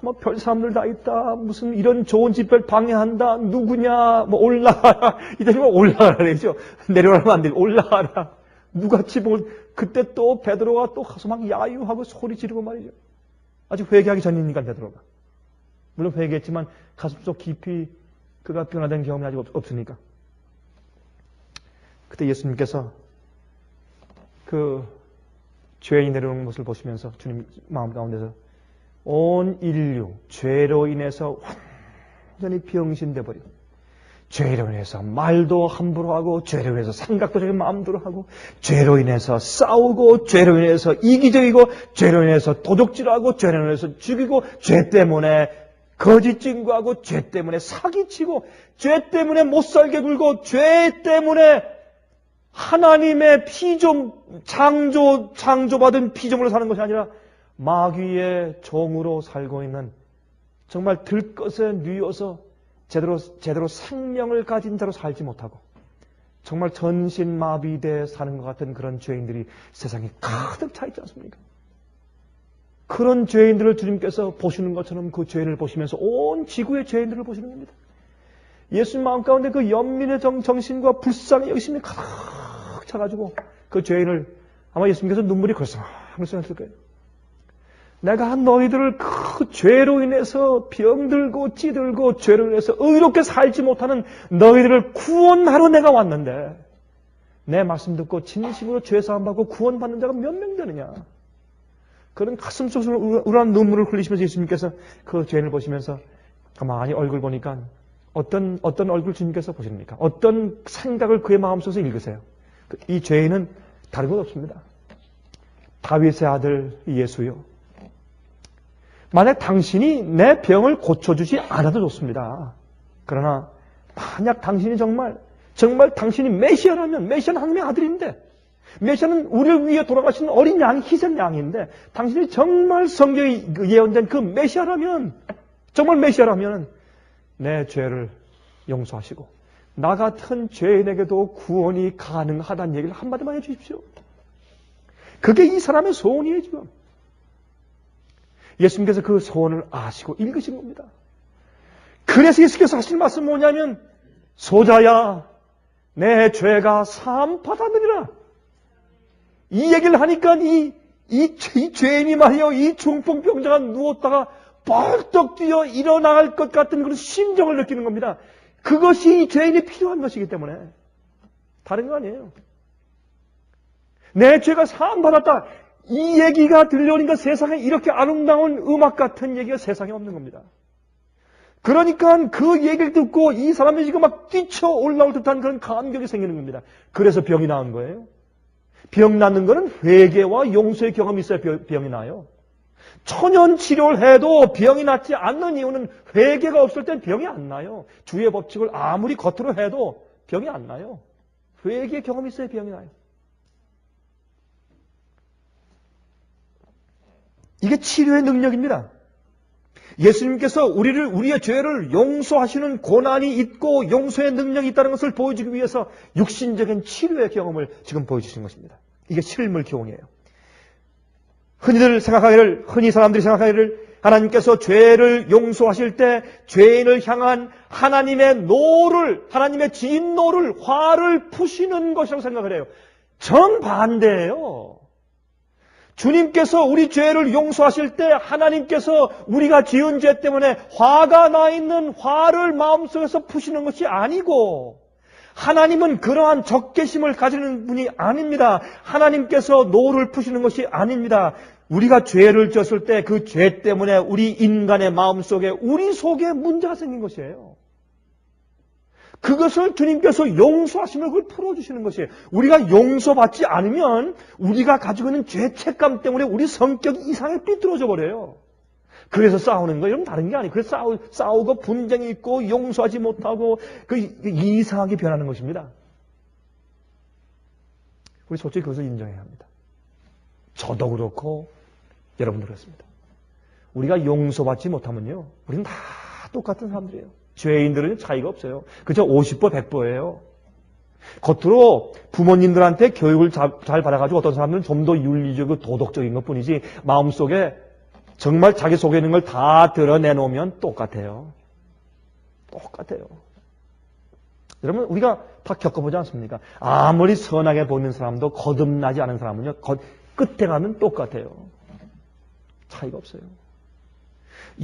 뭐 별 사람들 다 있다. 무슨 이런 좋은 집회를 방해한다. 누구냐. 뭐 올라가라. 이때는 올라가라 그러죠. 내려가면 안 되고 올라가라. 누가 지붕을. 그때 또 베드로가 또 가서 막 야유하고 소리 지르고 말이죠. 아직 회개하기 전이니까 베드로가. 물론 회개했지만 가슴속 깊이 그가 변화된 경험이 아직 없으니까. 그때 예수님께서 그 죄인이 내려오는 것을 보시면서 주님 마음 가운데서 온 인류 죄로 인해서 완전히 병신돼 버리고 죄로 인해서 말도 함부로 하고 죄로 인해서 생각도 자기 마음대로 하고 죄로 인해서 싸우고 죄로 인해서 이기적이고 죄로 인해서 도둑질하고 죄로 인해서 죽이고 죄 때문에 거짓 증거하고 죄 때문에 사기치고 죄 때문에 못살게 굴고 죄 때문에 하나님의 창조받은 피조물로 사는 것이 아니라 마귀의 종으로 살고 있는 정말 들것에 뉘어서 제대로 생명을 가진 자로 살지 못하고 정말 전신마비되어 사는 것 같은 그런 죄인들이 세상에 가득 차 있지 않습니까? 그런 죄인들을 주님께서 보시는 것처럼 그 죄를 보시면서 온 지구의 죄인들을 보시는 겁니다. 예수님 마음 가운데 그 연민의 정신과 불쌍의 여심이 가득 차가지고 그 죄인을 아마 예수님께서 눈물이 글썽글썽했을 거예요. 내가 너희들을 그 죄로 인해서 병들고 찌들고 죄로 인해서 의롭게 살지 못하는 너희들을 구원하러 내가 왔는데 내 말씀 듣고 진심으로 죄사함 받고 구원받는 자가 몇 명 되느냐. 그런 가슴속으로 우울한 눈물을 흘리시면서 예수님께서 그 죄인을 보시면서 가만히 얼굴 보니까 어떤 얼굴 주님께서 보십니까? 어떤 생각을 그의 마음속에서 읽으세요? 이 죄인은 다른 것 없습니다. 다윗의 아들 예수요. 만약 당신이 내 병을 고쳐주지 않아도 좋습니다. 그러나 만약 당신이 정말 당신이 메시아라면 메시아는 하나님의 아들인데 메시아는 우리를 위해 돌아가신 어린 양, 희생 양인데 당신이 정말 성경에 예언된 그 메시아라면 정말 메시아라면 내 죄를 용서하시고 나 같은 죄인에게도 구원이 가능하다는 얘기를 한마디만 해주십시오. 그게 이 사람의 소원이에요 지금. 예수님께서 그 소원을 아시고 읽으신 겁니다. 그래서 예수께서 하신 말씀은 뭐냐면 소자야 내 죄가 사함 받았느니라. 이 얘기를 하니까 이 죄인이 말이요 이 중풍병자가 누웠다가 벌떡 뛰어 일어날 것 같은 그런 심정을 느끼는 겁니다. 그것이 이 죄인이 필요한 것이기 때문에 다른 거 아니에요. 내 죄가 사함 받았다. 이 얘기가 들려오니까 세상에 이렇게 아름다운 음악 같은 얘기가 세상에 없는 겁니다. 그러니까 그 얘기를 듣고 이 사람이 지금 막 뛰쳐 올라올 듯한 그런 감격이 생기는 겁니다. 그래서 병이 나은 거예요. 병 낫는 것은 회개와 용서의 경험이 있어야 병이 나요. 천연 치료를 해도 병이 낫지 않는 이유는 회개가 없을 땐 병이 안 나요. 주의 법칙을 아무리 겉으로 해도 병이 안 나요. 회개의 경험이 있어야 병이 나요. 이게 치료의 능력입니다. 예수님께서 우리의 죄를 용서하시는 고난이 있고 용서의 능력이 있다는 것을 보여주기 위해서 육신적인 치료의 경험을 지금 보여주신 것입니다. 이게 실물 교훈이에요. 흔히 사람들이 생각하기를 하나님께서 죄를 용서하실 때 죄인을 향한 하나님의 노를, 하나님의 진노를, 화를 푸시는 것이라고 생각을 해요. 정반대예요. 주님께서 우리 죄를 용서하실 때 하나님께서 우리가 지은 죄 때문에 화가 나 있는 화를 마음속에서 푸시는 것이 아니고, 하나님은 그러한 적개심을 가지는 분이 아닙니다. 하나님께서 노를 푸시는 것이 아닙니다. 우리가 죄를 지었을 때 그 죄 때문에 우리 인간의 마음속에, 우리 속에 문제가 생긴 것이에요. 그것을 주님께서 용서하시면 그걸 풀어주시는 것이에요. 우리가 용서받지 않으면 우리가 가지고 있는 죄책감 때문에 우리 성격이 이상하게 삐뚤어져 버려요. 그래서 싸우는 거예요. 여러분 다른 게 아니에요. 그래서 싸우고 분쟁이 있고 용서하지 못하고 이상하게 변하는 것입니다. 우리 솔직히 그것을 인정해야 합니다. 저도 그렇고 여러분도 그렇습니다. 우리가 용서받지 못하면요, 우리는 다 똑같은 사람들이에요. 죄인들은 차이가 없어요. 그저 50보 100보예요. 겉으로 부모님들한테 교육을 잘 받아가지고 어떤 사람들은 좀 더 윤리적이고 도덕적인 것 뿐이지 마음속에 정말 자기 속에 있는 걸 다 드러내놓으면 똑같아요. 똑같아요. 여러분 우리가 다 겪어보지 않습니까? 아무리 선하게 보이는 사람도 거듭나지 않은 사람은요, 끝에 가면 똑같아요. 차이가 없어요.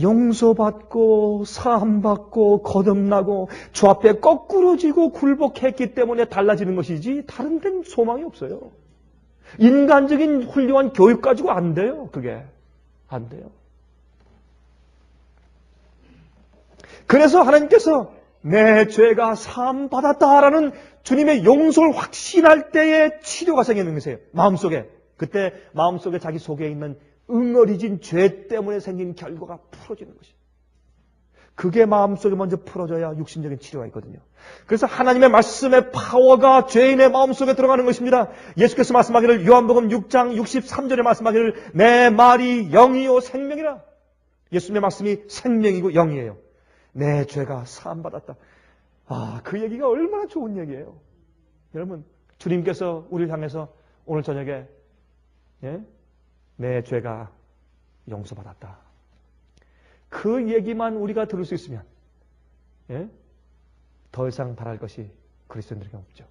용서받고 사함받고 거듭나고 주 앞에 거꾸로 지고 굴복했기 때문에 달라지는 것이지 다른 데는 소망이 없어요. 인간적인 훌륭한 교육 가지고 안 돼요. 그게 안 돼요. 그래서 하나님께서 내 죄가 사함받았다라는 주님의 용서를 확신할 때에 치료가 생기는 것이에요. 마음속에. 그때 마음속에 자기 속에 있는 응어리진 죄 때문에 생긴 결과가 풀어지는 것이에요. 그게 마음속에 먼저 풀어져야 육신적인 치료가 있거든요. 그래서 하나님의 말씀의 파워가 죄인의 마음속에 들어가는 것입니다. 예수께서 말씀하기를, 요한복음 6장 63절에 말씀하기를 내 말이 영이요 생명이라. 예수님의 말씀이 생명이고 영이에요. 내 죄가 사함받았다. 그 얘기가 얼마나 좋은 얘기예요. 여러분, 주님께서 우리를 향해서 오늘 저녁에 내 죄가 용서받았다. 그 얘기만 우리가 들을 수 있으면 더 이상 바랄 것이 그리스도인들에게 없죠.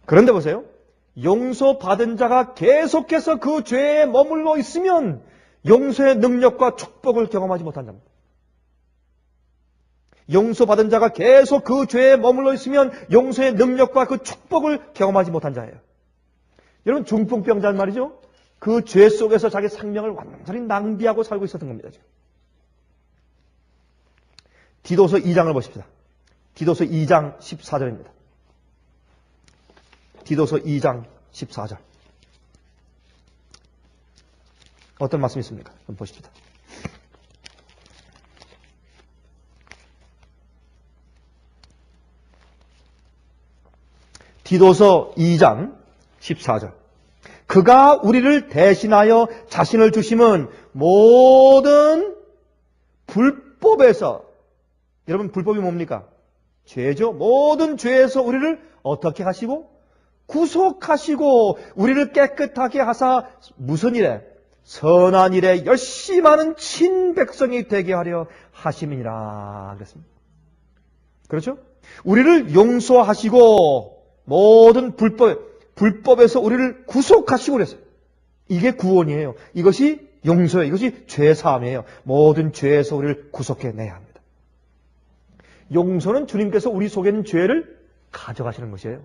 그런데 보세요. 용서받은 자가 계속해서 그 죄에 머물러 있으면 용서의 능력과 축복을 경험하지 못한 자입니다. 용서받은 자가 계속 그 죄에 머물러 있으면 용서의 능력과 그 축복을 경험하지 못한 자예요. 여러분 중풍병자는 말이죠. 그 죄 속에서 자기 생명을 완전히 낭비하고 살고 있었던 겁니다. 지금. 디도서 2장을 보십시다. 디도서 2장 14절입니다. 디도서 2장 14절. 어떤 말씀이 있습니까? 한번 보십시다. 디도서 2장 14절. 그가 우리를 대신하여 자신을 주심은 모든 불법에서, 여러분 불법이 뭡니까? 죄죠. 모든 죄에서 우리를 어떻게 하시고? 구속하시고 우리를 깨끗하게 하사 무슨 일에? 선한 일에 열심히 하는 친백성이 되게 하려 하심이니라 그랬습니다. 그렇죠? 우리를 용서하시고 모든 불법에서 우리를 구속하시고 그랬어요. 이게 구원이에요. 이것이 용서예요. 이것이 죄사함이에요. 모든 죄에서 우리를 구속해내야 합니다. 용서는 주님께서 우리 속에 있는 죄를 가져가시는 것이에요.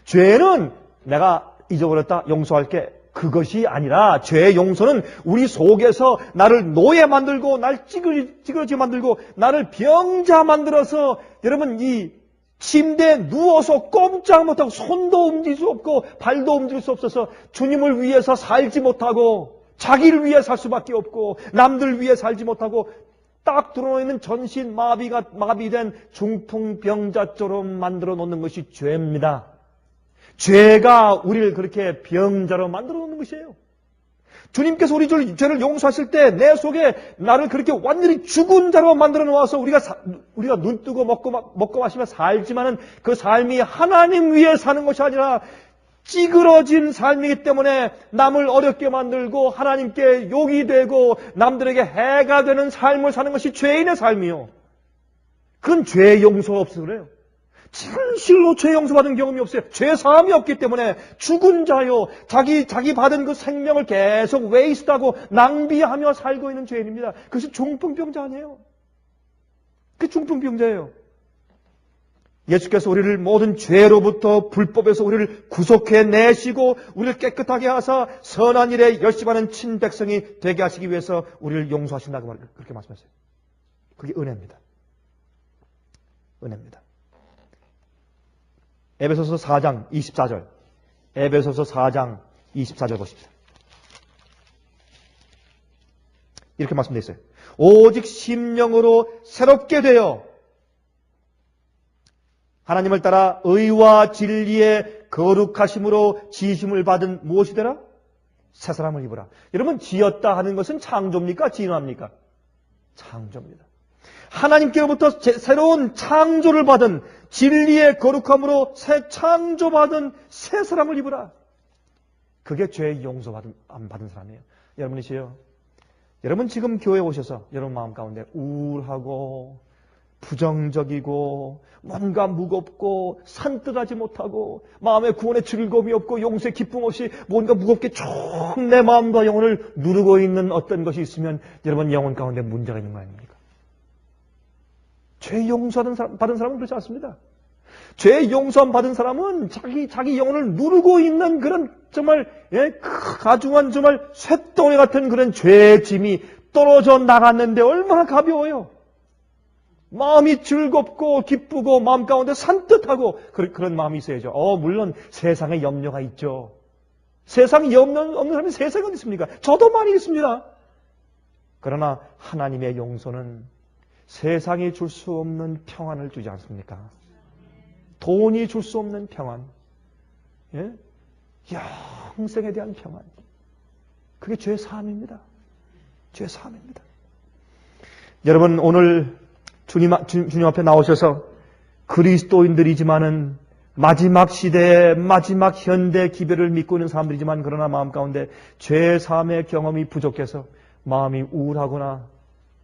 죄는 내가 잊어버렸다 용서할게, 그것이 아니라 죄의 용서는 우리 속에서 나를 노예 만들고 날 찌그러지게 만들고 나를 병자 만들어서 여러분 이 침대에 누워서 꼼짝 못하고 손도 움직일 수 없고 발도 움직일 수 없어서 주님을 위해서 살지 못하고 자기를 위해 살 수밖에 없고 남들 위해 살지 못하고 딱 드러있는 전신 마비된 중풍병자처럼 만들어 놓는 것이 죄입니다. 죄가 우리를 그렇게 병자로 만들어 놓는 것이에요. 주님께서 우리 죄를 용서하실 때 내 속에 나를 그렇게 완전히 죽은 자로 만들어 놓아서 우리가 눈 뜨고 먹고 마시며 살지만은 그 삶이 하나님 위해 사는 것이 아니라 찌그러진 삶이기 때문에 남을 어렵게 만들고 하나님께 욕이 되고 남들에게 해가 되는 삶을 사는 것이 죄인의 삶이요. 그건 죄 용서가 없어서 그래요. 진실로 죄 용서받은 경험이 없어요. 죄 사함이 없기 때문에 죽은 자요. 자기 받은 그 생명을 계속 웨이스트하고 낭비하며 살고 있는 죄인입니다. 그것이 중풍병자 아니에요. 그게 중풍병자예요. 예수께서 우리를 모든 죄로부터 불법에서 우리를 구속해 내시고 우리를 깨끗하게 하사 선한 일에 열심하는 친백성이 되게 하시기 위해서 우리를 용서하신다고 그렇게 말씀하셨어요. 그게 은혜입니다. 은혜입니다. 에베소서 4장 24절. 에베소서 4장 24절 보십시오. 이렇게 말씀되어 있어요. 오직 심령으로 새롭게 되어 하나님을 따라 의와 진리의 거룩하심으로 지으심을 받은 무엇이 되라? 새 사람을 입으라. 여러분, 지었다 하는 것은 창조입니까? 진화입니까? 창조입니다. 하나님께로부터 새로운 창조를 받은 진리의 거룩함으로 새 창조받은 새 사람을 입으라. 그게 죄의 안 받은 사람이에요. 여러분이시요. 여러분 지금 교회에 오셔서 여러분 마음 가운데 우울하고 부정적이고 뭔가 무겁고 산뜻하지 못하고 마음에 구원의 즐거움이 없고 용서의 기쁨 없이 뭔가 무겁게 쭉 내 마음과 영혼을 누르고 있는 어떤 것이 있으면 여러분 영혼 가운데 문제가 있는 거 아닙니까? 죄 용서받은 사람은 그렇지 않습니다. 죄 용서 받은 사람은 자기 영혼을 누르고 있는 그런 정말 가중한 정말 쇳덩이 같은 그런 죄의 짐이 떨어져 나갔는데 얼마나 가벼워요. 마음이 즐겁고 기쁘고 마음 가운데 산뜻하고 그런 마음이 있어야죠. 물론 세상에 염려가 있죠. 세상에 염려 없는 사람이 세상에 어디 있습니까? 저도 많이 있습니다. 그러나 하나님의 용서는 세상이 줄 수 없는 평안을 주지 않습니까? 돈이 줄 수 없는 평안, 영생에 대한 평안. 그게 죄 사함입니다. 죄 사함입니다. 여러분 오늘 주님 앞에 나오셔서 그리스도인들이지만은 마지막 시대의 마지막 현대 기별을 믿고 있는 사람들이지만 그러나 마음 가운데 죄 사함의 경험이 부족해서 마음이 우울하거나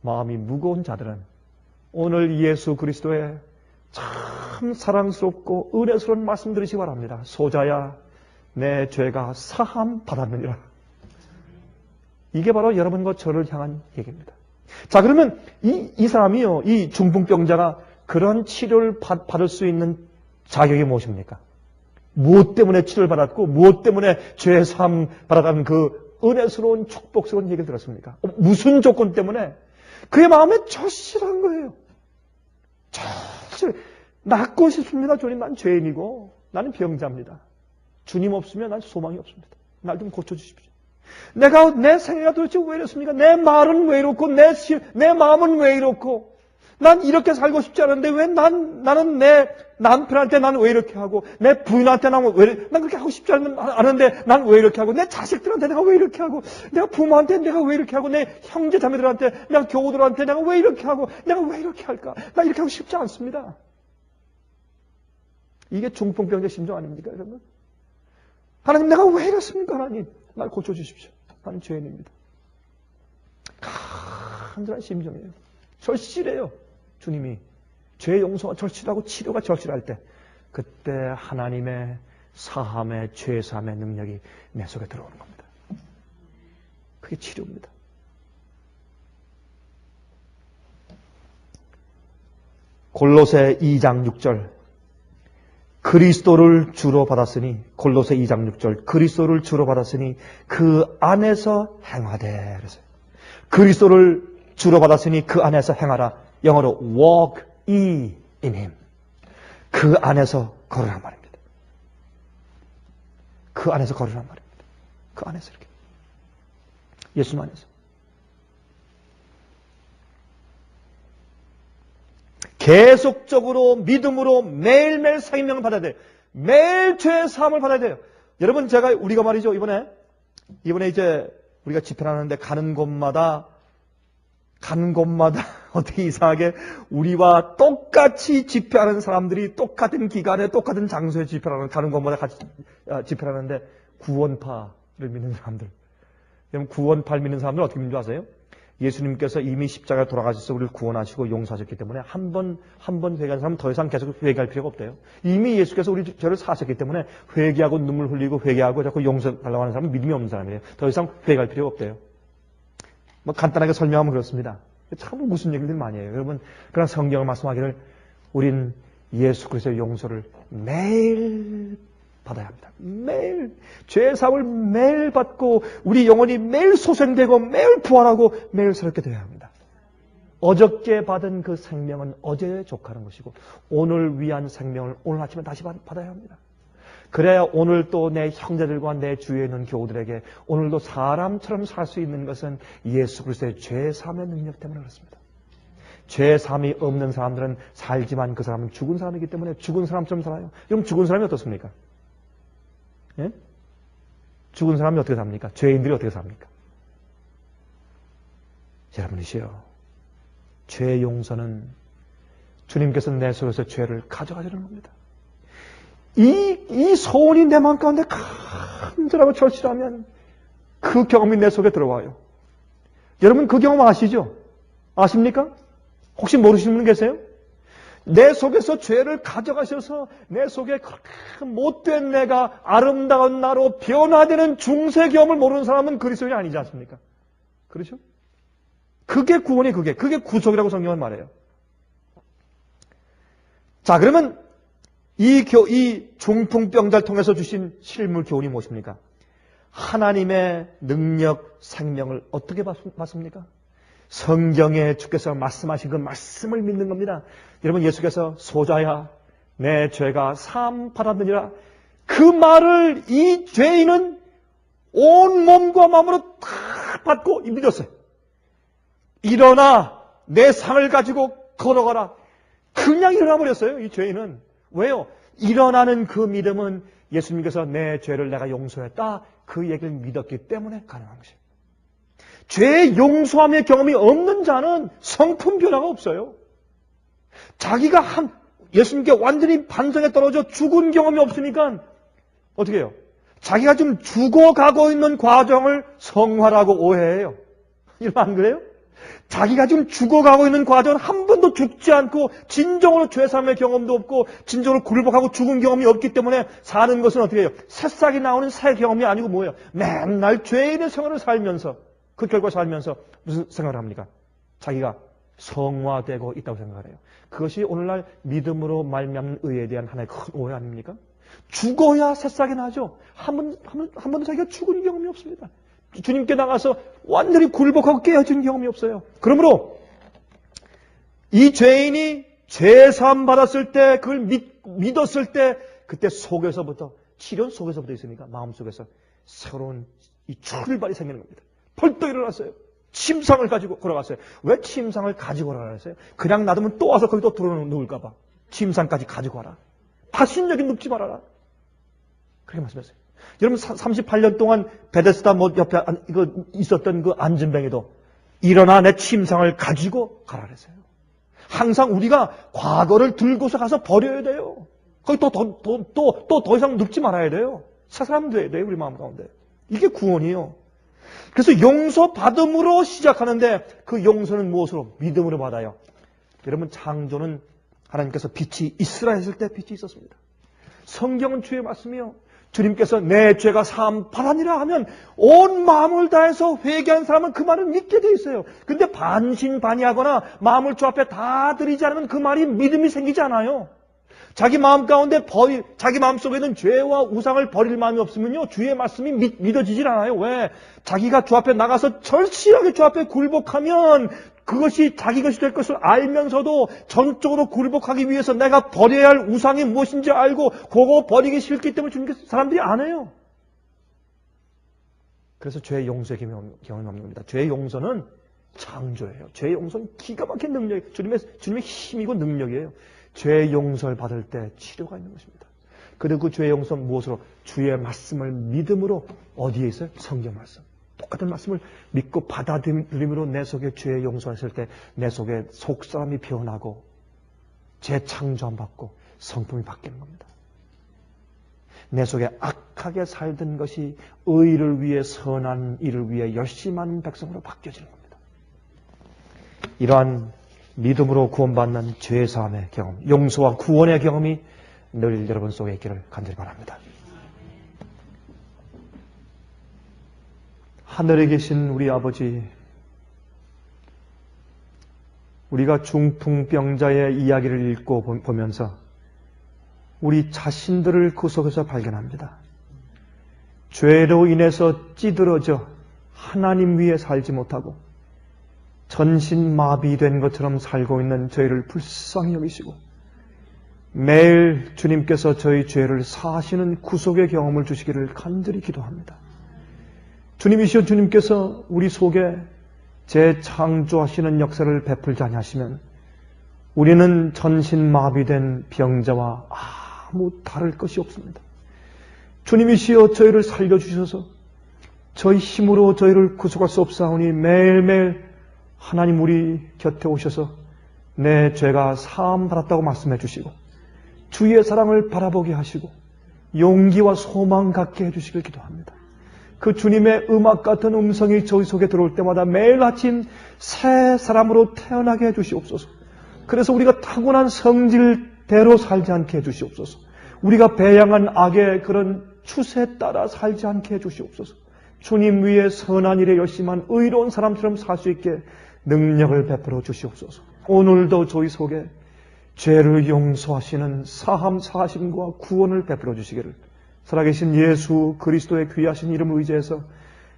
마음이 무거운 자들은 오늘 예수 그리스도의 참 사랑스럽고 은혜스러운 말씀 들으시기 바랍니다. 소자야 내 죄가 사함 받았느니라. 이게 바로 여러분과 저를 향한 얘기입니다. 자 그러면 이 사람이요, 이 중풍병자가 그런 치료를 받을 수 있는 자격이 무엇입니까? 무엇 때문에 치료를 받았고 무엇 때문에 죄 사함 받았다는 그 은혜스러운 축복스러운 얘기를 들었습니까? 무슨 조건 때문에? 그의 마음에 절실한 거예요. 절실. 낫고 싶습니다. 주님, 난 죄인이고 나는 병자입니다. 주님 없으면 난 소망이 없습니다. 날 좀 고쳐주십시오. 내 생애가 도대체 왜 이렇습니까? 내 말은 왜 이렇고 내 마음은 왜 이렇고 난 이렇게 살고 싶지 않은데 왜 나는 내 남편한테 난 왜 이렇게 하고 내 부인한테 난 그렇게 하고 싶지 않은데 난 왜 이렇게 하고 내 자식들한테 내가 왜 이렇게 하고 내가 부모한테 내가 왜 이렇게 하고 내 형제 자매들한테 내가 교우들한테 내가 왜 이렇게 하고 내가 왜 이렇게 할까? 나 이렇게 하고 싶지 않습니다. 이게 중풍병자 심정 아닙니까 여러분? 하나님 내가 왜 이렇습니까? 하나님 날 고쳐주십시오. 나는 죄인입니다. 간절한 심정이에요. 절실해요. 주님이 죄 용서가 절실하고 치료가 절실할 때 그때 하나님의 사함의 죄 사함의 능력이 내 속에 들어오는 겁니다. 그게 치료입니다. 골로새 2장 6절 그리스도를 주로 받았으니 골로새 2장 6절 그리스도를 주로 받았으니 그 안에서 행하되 그래서 그리스도를 주로 받았으니 그 안에서 행하라. 영어로 walk ye in him. 그 안에서 걸으란 말입니다. 그 안에서 걸으란 말입니다. 그 안에서 이렇게. 예수님 안에서. 계속적으로 믿음으로 매일매일 생명을 받아야 돼요. 매일 죄의 사함을 받아야 돼요. 여러분, 우리가 말이죠, 이번에 이제 우리가 집회를 하는데 가는 곳마다 어떻게 이상하게 우리와 똑같이 집회하는 사람들이 똑같은 기간에 똑같은 장소에 가는 곳마다 같이 집회를 하는데 구원파를 믿는 사람들. 여러분, 구원파를 믿는 사람들은 어떻게 믿는 줄 아세요? 예수님께서 이미 십자가에 돌아가셔서 우리를 구원하시고 용서하셨기 때문에 한 번 회개한 사람은 더 이상 계속 회개할 필요가 없대요. 이미 예수께서 우리 죄를 사하셨기 때문에 회개하고 눈물 흘리고 회개하고 자꾸 용서 달라고 하는 사람은 믿음이 없는 사람이에요. 더 이상 회개할 필요가 없대요. 뭐 간단하게 설명하면 그렇습니다. 참 무슨 얘기들 많이 해요. 여러분, 그런 성경을 말씀하기를 우린 예수 그리스도의 용서를 매일 받아야 합니다. 매일 죄의 사함을 매일 받고 우리 영혼이 매일 소생되고 매일 부활하고 매일 새롭게 되어야 합니다. 어저께 받은 그 생명은 어제에 족하는 것이고 오늘 위한 생명을 오늘 아침에 다시 받아야 합니다. 그래야 오늘 또 내 형제들과 내 주위에 있는 교우들에게 오늘도 사람처럼 살 수 있는 것은 예수 그리스도의 죄 사함의 능력 때문에 그렇습니다. 죄 사함이 없는 사람들은 살지만 그 사람은 죽은 사람이기 때문에 죽은 사람처럼 살아요. 그럼 죽은 사람이 어떻습니까? 예? 죽은 사람이 어떻게 삽니까? 죄인들이 어떻게 삽니까? 여러분이시여, 죄 용서는 주님께서 내 속에서 죄를 가져가시는 겁니다. 이 소원이 내 마음 가운데 간절하고 절실하면 그 경험이 내 속에 들어와요. 여러분 그 경험 아시죠? 아십니까? 혹시 모르시는 분 계세요? 내 속에서 죄를 가져가셔서 내 속에 그렇게 못된 내가 아름다운 나로 변화되는 중세 경험을 모르는 사람은 그리스도인이 아니지 않습니까? 그렇죠? 그게 구원이 그게 구속이라고 성경은 말해요. 자, 그러면 이 중풍병자를 통해서 주신 실물 교훈이 무엇입니까? 하나님의 능력, 생명을 어떻게 받습니까? 성경에 주께서 말씀하신 그 말씀을 믿는 겁니다. 여러분, 예수께서 소자야 내 죄가 사함 받았느니라, 그 말을 이 죄인은 온 몸과 마음으로 다 받고 믿었어요. 일어나 내 상을 가지고 걸어가라. 그냥 일어나 버렸어요. 이 죄인은. 왜요? 일어나는 그 믿음은 예수님께서 내 죄를 내가 용서했다, 그 얘기를 믿었기 때문에 가능한 것이에요. 죄 용서함의 경험이 없는 자는 성품 변화가 없어요. 자기가 예수님께 완전히 반성에 떨어져 죽은 경험이 없으니까 어떻게 해요? 자기가 좀 죽어가고 있는 과정을 성화라고 오해해요. 이러면 안 그래요? 자기가 지금 죽어가고 있는 과정은 한 번도 죽지 않고 진정으로 죄사함의 경험도 없고 진정으로 굴복하고 죽은 경험이 없기 때문에 사는 것은 어떻게 해요? 새싹이 나오는 새 경험이 아니고 뭐예요? 맨날 죄인의 생활을 살면서 그 결과 살면서 무슨 생각을 합니까? 자기가 성화되고 있다고 생각을 해요. 그것이 오늘날 믿음으로 말미암는 의에 대한 하나의 큰 오해 아닙니까? 죽어야 새싹이 나죠. 한 번도 자기가 죽은 경험이 없습니다. 주님께 나가서 완전히 굴복하고 깨어진 경험이 없어요. 그러므로 이 죄인이 죄사함 받았을 때, 그걸 믿었을 때, 그때 속에서부터, 치료 속에서부터 있으니까 마음속에서 새로운 이 출발이 생기는 겁니다. 벌떡 일어났어요. 침상을 가지고 걸어갔어요. 왜 침상을 가지고 오라 그랬어요? 그냥 놔두면 또 와서 거기 또 들어놓을까 봐. 침상까지 가지고 와라. 다시는 여기 눕지 말아라. 그렇게 말씀했어요. 여러분 38년 동안 베데스다 옆에 있었던 그 안진뱅이도 일어나 내 침상을 가지고 가라 그랬어요. 항상 우리가 과거를 들고서 가서 버려야 돼요. 거기 또 더 이상 눕지 말아야 돼요. 새 사람 돼야 돼요, 우리 마음 가운데. 이게 구원이에요. 그래서 용서받음으로 시작하는데 그 용서는 무엇으로? 믿음으로 받아요. 여러분, 창조는 하나님께서 빛이 있으라 했을 때 빛이 있었습니다. 성경은 주의 말씀이요. 주님께서 내 죄가 사함 받았니라 하면 온 마음을 다해서 회개한 사람은 그 말을 믿게 돼 있어요. 근데 반신반의하거나 마음을 주 앞에 다 드리지 않으면 그 말이 믿음이 생기지 않아요. 자기 마음 가운데 자기 마음 속에는 죄와 우상을 버릴 마음이 없으면요, 주의 말씀이 믿어지질 않아요. 왜? 자기가 주 앞에 나가서 절실하게 주 앞에 굴복하면 그것이 자기 것이 될 것을 알면서도 전적으로 굴복하기 위해서 내가 버려야 할 우상이 무엇인지 알고 그거 버리기 싫기 때문에 주님께서 사람들이 안 해요. 그래서 죄의 용서의 경험이 없는 겁니다. 죄의 용서는 창조예요. 죄의 용서는 기가 막힌 능력이에요. 주님의 힘이고 능력이에요. 죄의 용서를 받을 때 치료가 있는 것입니다. 그리고 그 죄의 용서는 무엇으로? 주의 말씀을 믿음으로 어디에 있어요? 성경 말씀. 똑같은 말씀을 믿고 받아들임으로 내 속에 죄의 용서했을 때 내 속에 속사람이 변하고 재창조함 받고 성품이 바뀌는 겁니다. 내 속에 악하게 살던 것이 의를 위해 선한 일을 위해 열심히 하는 백성으로 바뀌어지는 겁니다. 이러한 믿음으로 구원받는 죄사함의 경험, 용서와 구원의 경험이 늘 여러분 속에 있기를 간절히 바랍니다. 하늘에 계신 우리 아버지, 우리가 중풍병자의 이야기를 읽고 보면서 우리 자신들을 그 속에서 발견합니다. 죄로 인해서 찌들어져 하나님 위에 살지 못하고 전신마비된 것처럼 살고 있는 저희를 불쌍히 여기시고 매일 주님께서 저희 죄를 사하시는 구속의 경험을 주시기를 간절히 기도합니다. 주님이시여, 주님께서 우리 속에 재창조하시는 역사를 베풀지 아니하시면 우리는 전신마비된 병자와 아무 다를 것이 없습니다. 주님이시여, 저희를 살려주셔서 저희 힘으로 저희를 구속할 수 없사오니 매일매일 하나님 우리 곁에 오셔서 내 죄가 사함 받았다고 말씀해 주시고 주의 사랑을 바라보게 하시고 용기와 소망 갖게 해주시길 기도합니다. 그 주님의 음악 같은 음성이 저희 속에 들어올 때마다 매일 아침 새 사람으로 태어나게 해주시옵소서. 그래서 우리가 타고난 성질대로 살지 않게 해주시옵소서. 우리가 배양한 악의 그런 추세에 따라 살지 않게 해주시옵소서. 주님 위에 선한 일에 열심한 의로운 사람처럼 살 수 있게 능력을 베풀어 주시옵소서. 오늘도 저희 속에 죄를 용서하시는 사함 사하심과 구원을 베풀어 주시기를 살아계신 예수 그리스도의 귀하신 이름 의지해서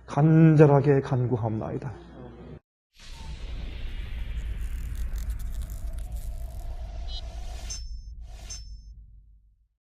간절하게 간구하옵나이다.